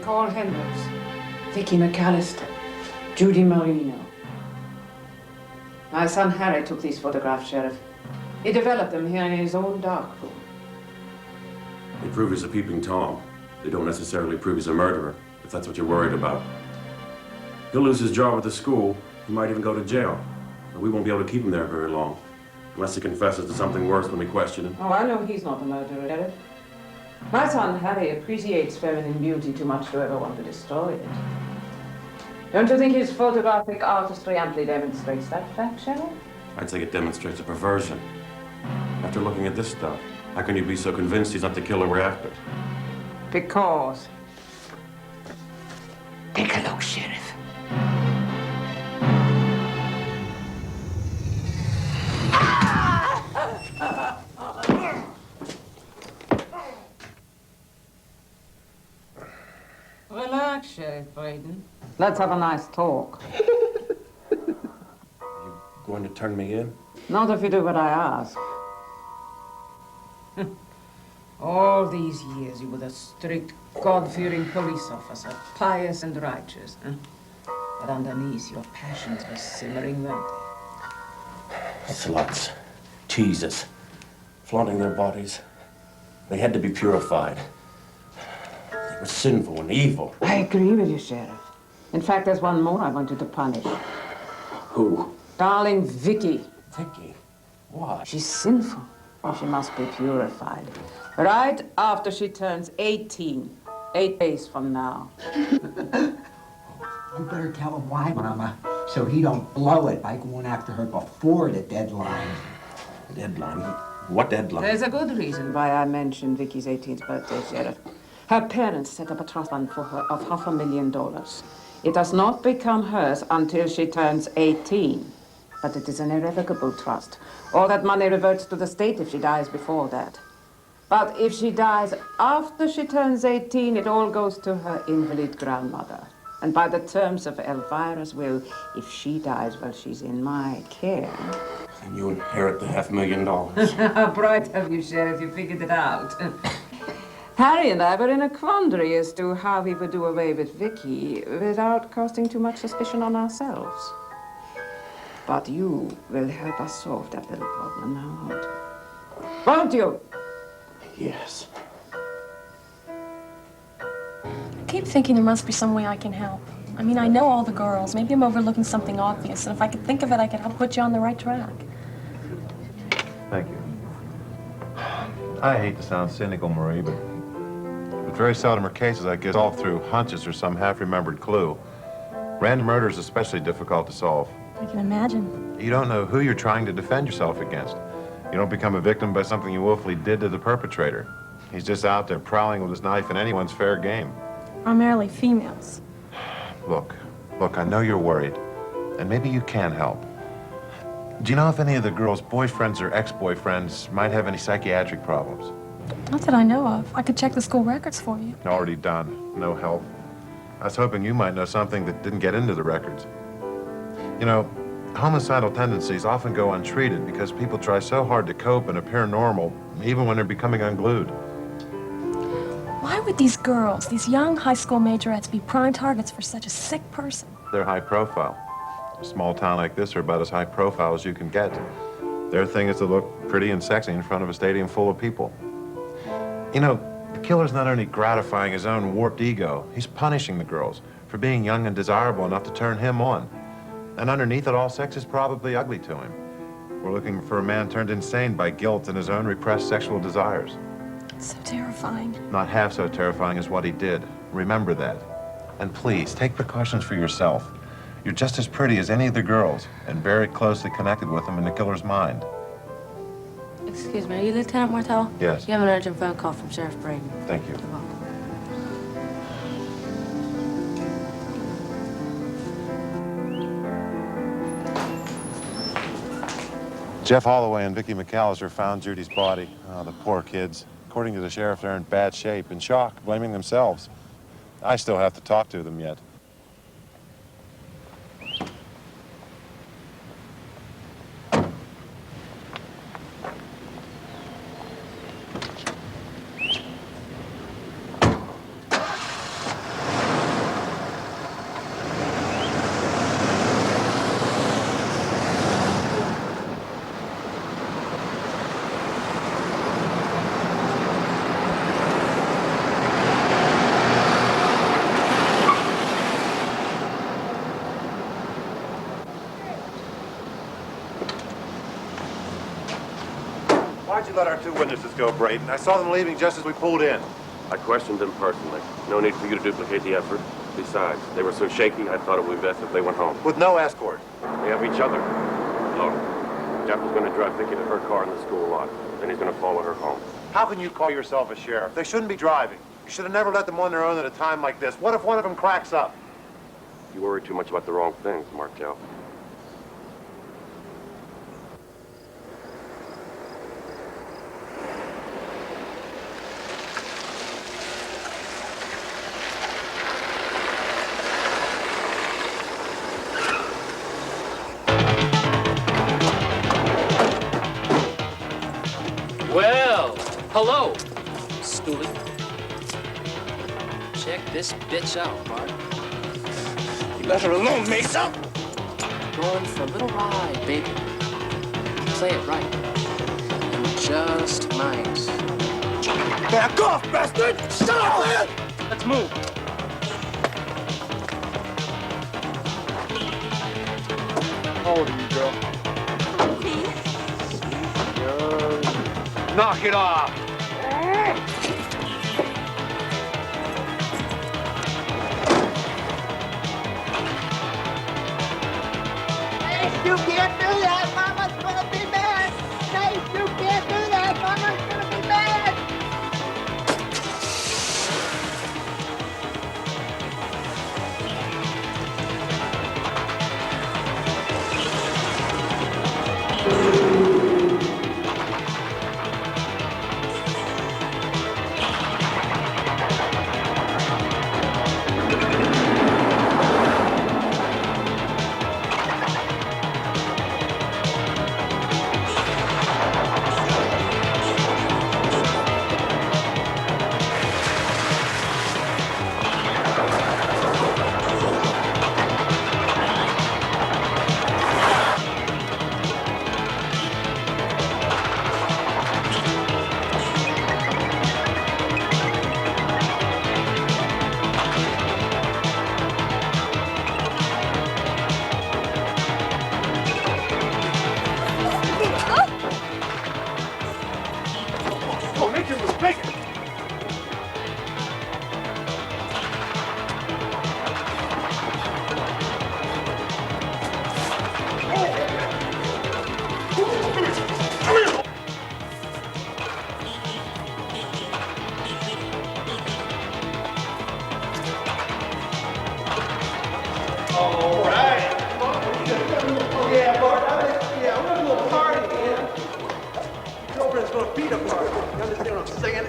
Nicole Hendricks, Vicky McAllister, Judy Marino. My son Harry took these photographs, Sheriff. He developed them here in his own dark room. They prove he's a peeping Tom. They don't necessarily prove he's a murderer, if that's what you're worried about. He'll lose his job at the school. He might even go to jail. And we won't be able to keep him there very long, unless he confesses to something worse when we question him. Oh, I know he's not a murderer, Sheriff. My son Harry appreciates feminine beauty too much to ever want to destroy it. Don't you think his photographic artistry amply demonstrates that fact, Sheriff? I'd say it demonstrates a perversion. After looking at this stuff, how can you be so convinced he's not the killer we're after? Because. Take a look, Sheriff. Relax, Sheriff Braden. Let's have a nice talk. Going to turn me in? Not if you do what I ask. All these years you were the strict, God-fearing police officer, pious and righteous. Huh? But underneath, your passions were simmering, weren't they? Sluts. Teasers. Flaunting their bodies. They had to be purified. They were sinful and evil. I agree with you, Sheriff. In fact, there's one more I want you to punish. Who? Darling Vicky. Vicky? Why? She's sinful. She must be purified. Right after she turns 18. 8 days from now. You better tell him why, Mama, so he don't blow it by going after her before the deadline. Deadline? What deadline? There's a good reason why I mentioned Vicky's 18th birthday, Sheriff. Her parents set up a trust fund for her of $500,000. It does not become hers until she turns 18. But it is an irrevocable trust. All that money reverts to the state if she dies before that. But if she dies after she turns 18, it all goes to her invalid grandmother. And by the terms of Elvira's will, if she dies while she's in my care... And you inherit the $500,000. How bright of you, Sheriff, you figured it out. Harry and I were in a quandary as to how we would do away with Vicky without casting too much suspicion on ourselves. But you will help us solve that little problem now, won't you? Yes. I keep thinking there must be some way I can help. I mean, I know all the girls. Maybe I'm overlooking something obvious, and if I could think of it, I could help put you on the right track. Thank you. I hate to sound cynical, Marie, but very seldom are cases I get solved through hunches or some half-remembered clue. Random murder is especially difficult to solve. I can imagine. You don't know who you're trying to defend yourself against. You don't become a victim by something you willfully did to the perpetrator. He's just out there prowling with his knife in anyone's fair game. Primarily females. Look, I know you're worried, and maybe you can help. Do you know if any of the girls' boyfriends or ex-boyfriends might have any psychiatric problems? Not that I know of. I could check the school records for you. Already done. No help. I was hoping you might know something that didn't get into the records. You know, homicidal tendencies often go untreated because people try so hard to cope and appear normal, even when they're becoming unglued. Why would these girls, these young high school majorettes, be prime targets for such a sick person? They're high profile. A small town like this are about as high profile as you can get. Their thing is to look pretty and sexy in front of a stadium full of people. You know, the killer's not only gratifying his own warped ego, he's punishing the girls for being young and desirable enough to turn him on. And underneath it all, sex is probably ugly to him. We're looking for a man turned insane by guilt and his own repressed sexual desires. It's so terrifying. Not half so terrifying as what he did. Remember that. And please, take precautions for yourself. You're just as pretty as any of the girls, and very closely connected with them in the killer's mind. Excuse me, are you Lieutenant Martell? Yes. You have an urgent phone call from Sheriff Braden. Thank you. You're welcome. Jeff Holloway and Vicky McAllister found Judy's body. Oh, the poor kids. According to the sheriff, they're in bad shape, in shock, blaming themselves. I still have to talk to them yet. Why'd you let our two witnesses go, Braden? I saw them leaving just as we pulled in. I questioned them personally. No need for you to duplicate the effort. Besides, they were so shaky, I thought it would be best if they went home. With no escort. They have each other. Look, Jeff is going to drive Vicky to her car in the school lot. Then he's going to follow her home. How can you call yourself a sheriff? They shouldn't be driving. You should have never let them on their own at a time like this. What if one of them cracks up? You worry too much about the wrong things, Martel. Well, hello, Stoolie. Check this bitch out, Bart. You let her alone, Mesa. Going for a little ride, baby. Play it right. You just might. Back off, bastard! Shut up, man! Let's move. How old are you, girl? Knock it off! You can't do that! Mama's gonna be mad! Nate, you can't do that! Mama's gonna be mad!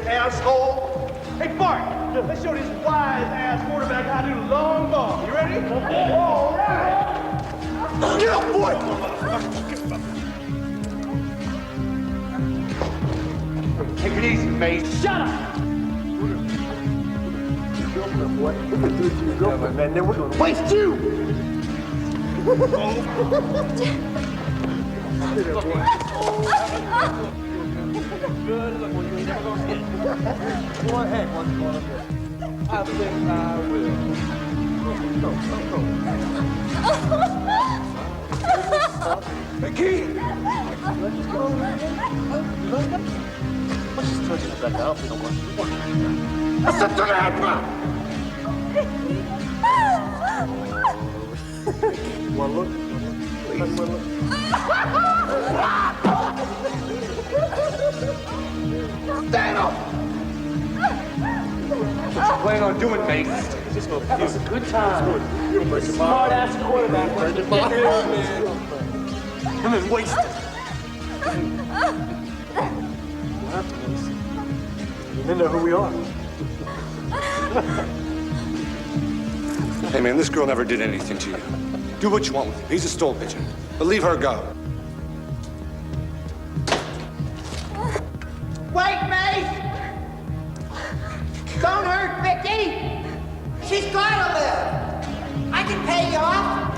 Asshole! Hey, Bart, let's show this wise-ass quarterback how to do long ball. You ready? All right! Get up, boy! Take it easy, mate. Shut up! What? We're gonna do it to your girlfriend, man. Then we're gonna waste you! Good. Look, well, you ain't never gonna get it. Go ahead, once more. I think I will. Go. Hey, Key! Let's go. Let's just turn it back out. We don't want to. Let's up to the head, One look. Please. One look. Stand up! What you plan on doing, mate? That was a good time. Smart-ass quarterback. And then waste it. You know who we are. Hey, man, this girl never did anything to you. Do what you want with him. He's a stool pigeon. But leave her go. Wait, Mace! Don't hurt Vicky! She's gotta live! I can pay you off!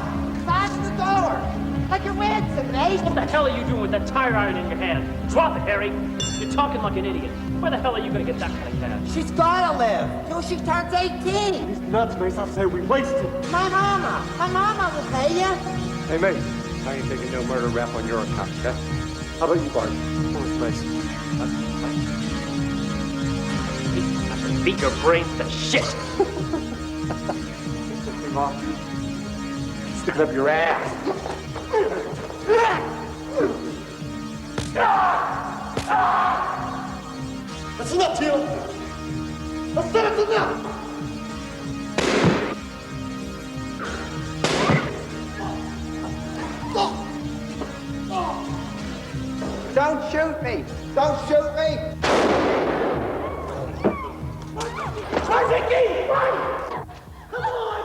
Fasten the door! Like you're ransom, Mace! What the hell are you doing with that tire iron in your hand? Drop it, Harry! You're talking like an idiot. Where the hell are you gonna get that kind of cash? She's gotta live till she turns 18! He's nuts, Mace. I say we wasted. My mama will pay you! Hey, Mace, I ain't taking no murder rap on your account, okay? How about you, Bart? Mace. I can beat your brains to shit. Come on. Stick it up your ass. That's enough, Tito! I said it's enough! Don't shoot me! Don't shoot me! Ricky! Run! Come on!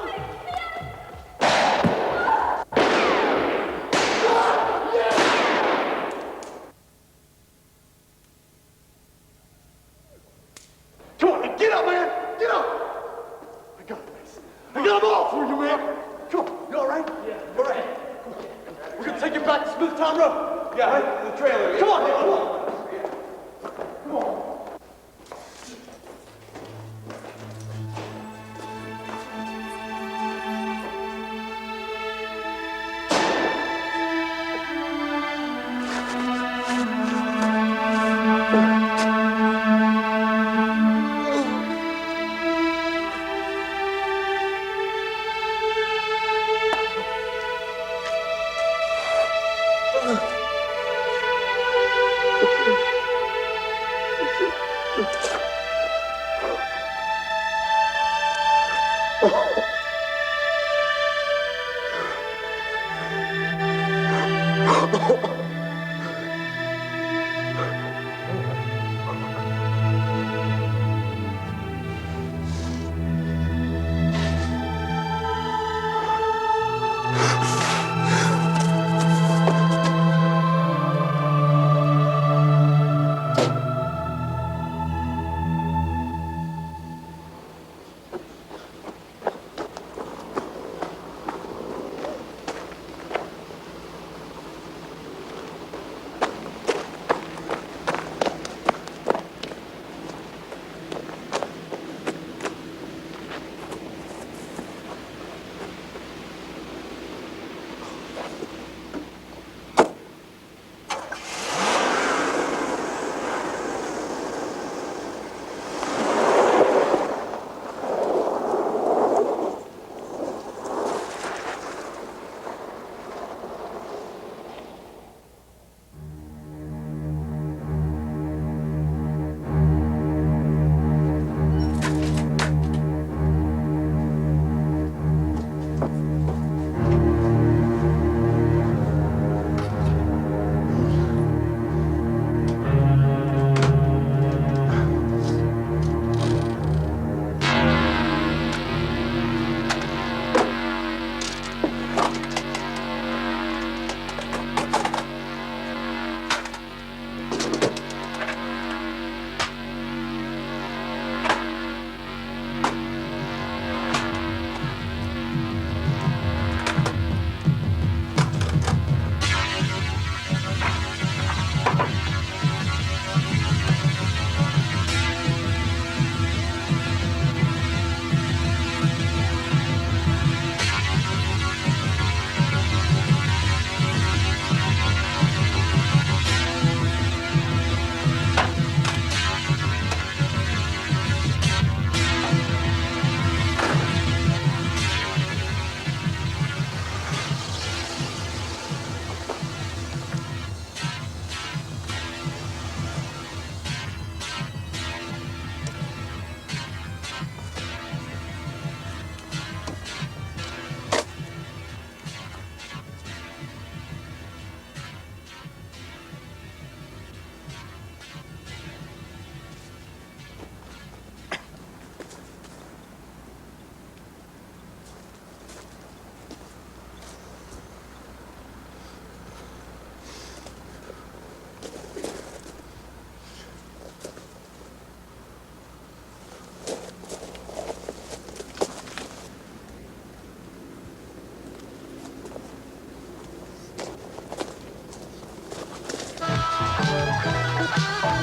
Come on, get up, man! Get up! I got this. I got them all for you, man! Come on, you all right? Yeah. All right. We're gonna take you back to Smithtown Road. Yeah, right? The trailer. Come on, come on! Come on.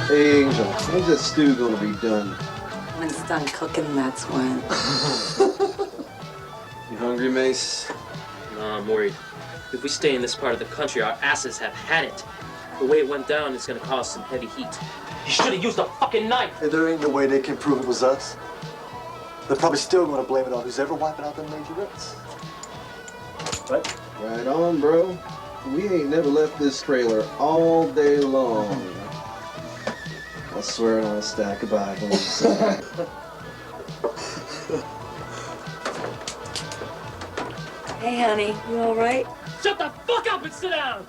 Hey, Angel, when's that stew gonna be done? When it's done cooking, that's when. You hungry, Mace? No, I'm worried. If we stay in this part of the country, our asses have had it. The way it went down is gonna cause some heavy heat. You should have used a fucking knife. Hey, there ain't no way they can prove it was us. They're probably still gonna blame it on who's ever wiping out them majorettes. Right? Right on, bro. We ain't never left this trailer all day long. I'll swear it on a stack of Bibles. Hey, honey, you all right? Shut the fuck up and sit down!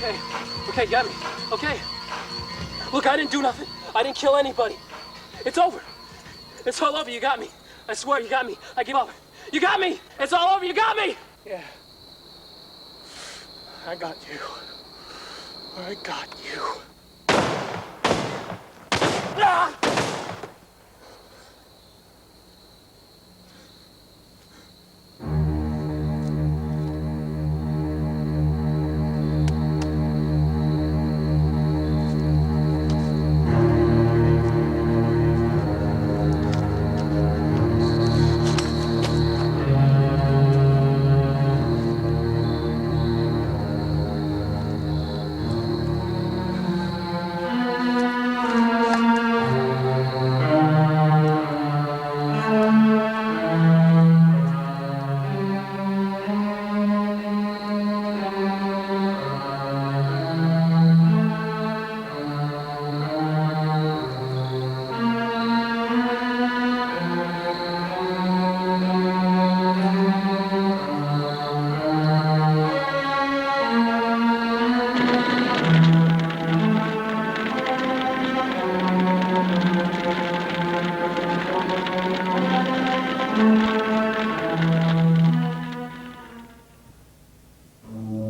Okay, okay, got me. Okay. Look, I didn't do nothing. I didn't kill anybody. It's over. It's all over. You got me. I swear, you got me. I give up. You got me. It's all over. You got me. Yeah. I got you. I got you. Ah!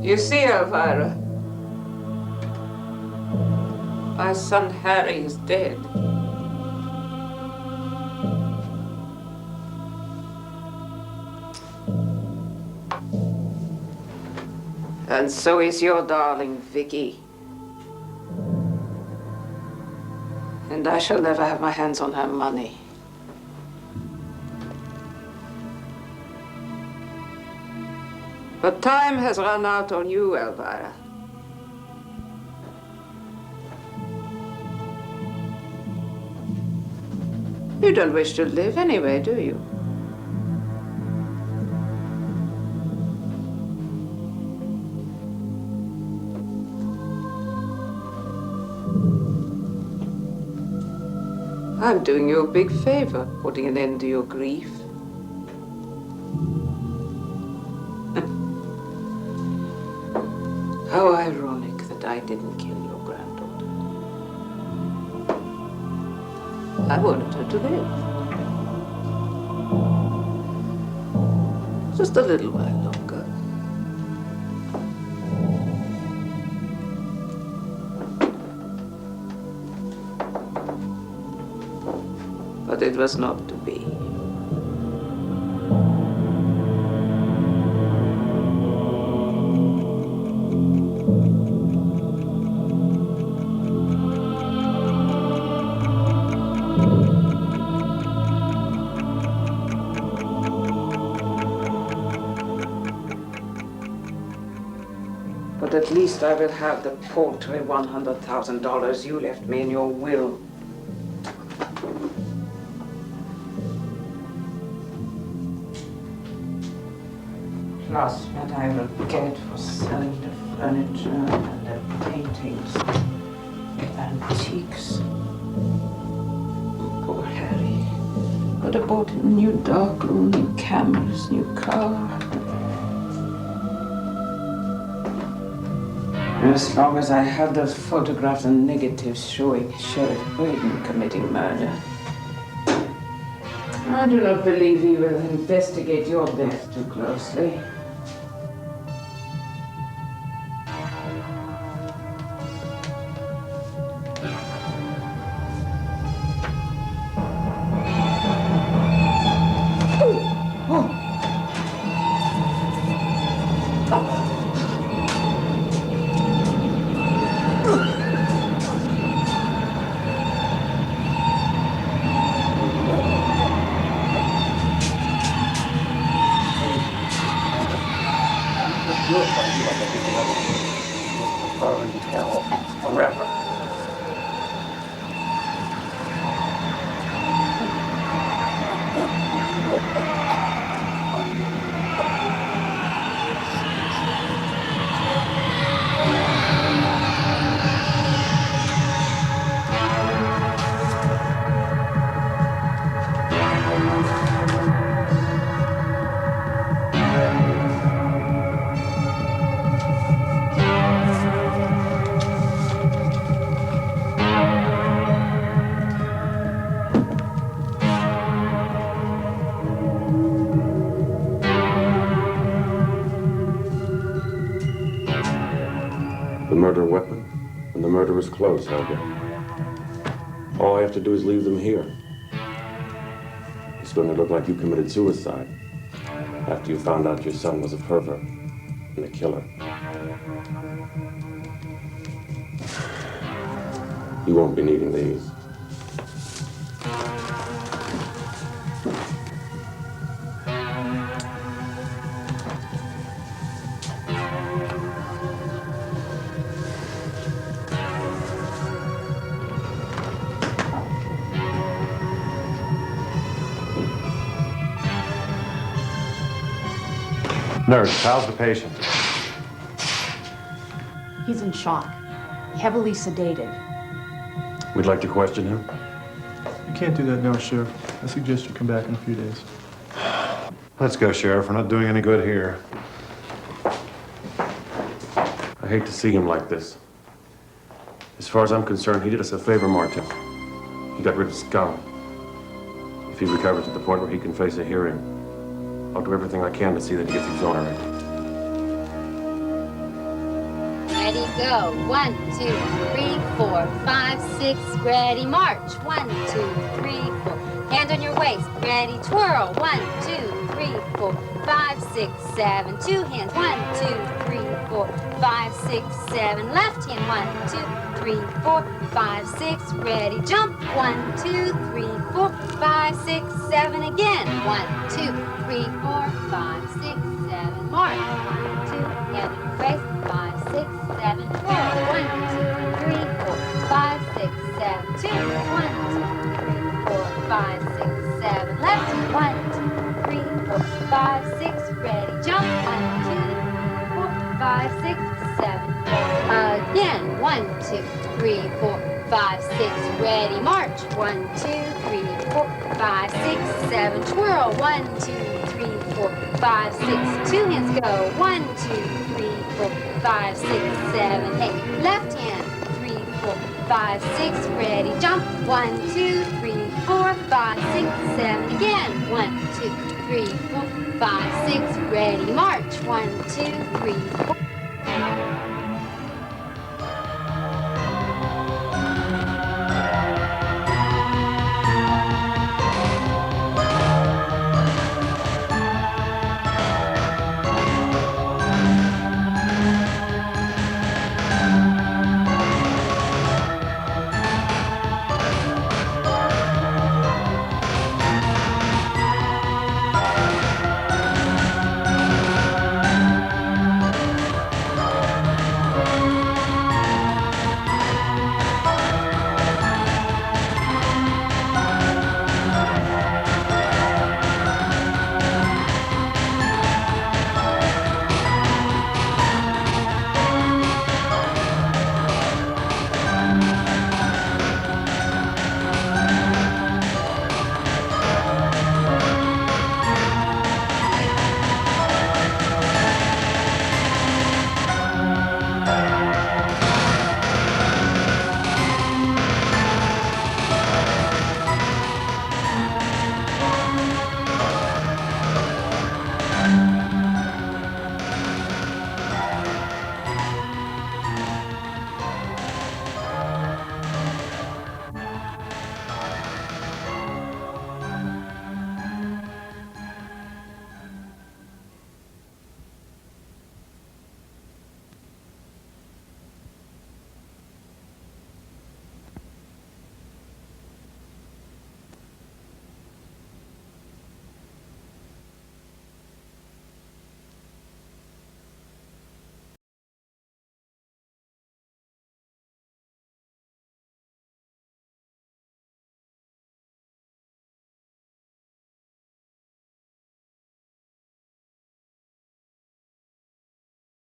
You see, Elvira, my son Harry is dead. And so is your darling Vicky. And I shall never have my hands on her money. But time has run out on you, Elvira. You don't wish to live anyway, do you? I'm doing you a big favor, putting an end to your grief. How ironic that I didn't kill your granddaughter. I wanted her to live. Just a little while longer. But it was not to be. But at least I will have the paltry $100,000 you left me in your will. Plus what I will get for selling the furniture and the paintings, the antiques. Poor Harry. Could have bought him a new darkroom, new cameras, new car. As long as I have those photographs and negatives showing Sheriff Braden committing murder, I do not believe he will investigate your death too closely. Burn hell forever. murder weapon, and the murderer's clothes, Helga. All I have to do is leave them here. It's going to look like you committed suicide after you found out your son was a pervert and a killer. You won't be needing these. Nurse, how's the patient? He's in shock, heavily sedated. We'd like to question him. You can't do that now, Sheriff. I suggest you come back in a few days. Let's go, Sheriff. We're not doing any good here. I hate to see him like this. As far as I'm concerned, he did us a favor, Martin. He got rid of scum. If he recovers to the point where he can face a hearing, I'll do everything I can to see that he gets exonerated. Ready, go. 1, 2, 3, 4, 5, 6. Ready, march. 1, 2, 3, 4. Hand on your waist. Ready, twirl. 1, 2, 3, 4, 5, 6, 7. Two hands. 1, 2, 3, 4, 5, 6, 7. Left hand. 1, 2, 3, 4, 5, 6. Ready, jump. 1, 2, 3, 4, 5, 6, 7. Again. 1, 2, 3, 4, 5, 6, 7. March. 1, 2. Hand on your waist. 5, 6, 7. Twirl. 1, 2, 3, 4, 5, 6, 7. Two. 1, 2, 3, 4, 5, 6, 7. Left. 1, 2, 3, 4, 5, 6. Ready. Jump. 1, 2, 4, 5, 6, 7. Again. 1, 2, 3, 4, 5, 6. Ready. March. 1, 2, 3, 4, 5, 6, 7. Twirl. 1, 2, 3, 4, 5, 6. Two hands go. 1, 2, 3, 4, 5, 6, 7. Hey, left hand. 3, 4, 5, 6. Ready. Jump. 1, 2, 3, 4, 5, 6, 7. Again. 1, 2, 3, 4, 5, 6. Ready. March. 1, 2, 3, 4.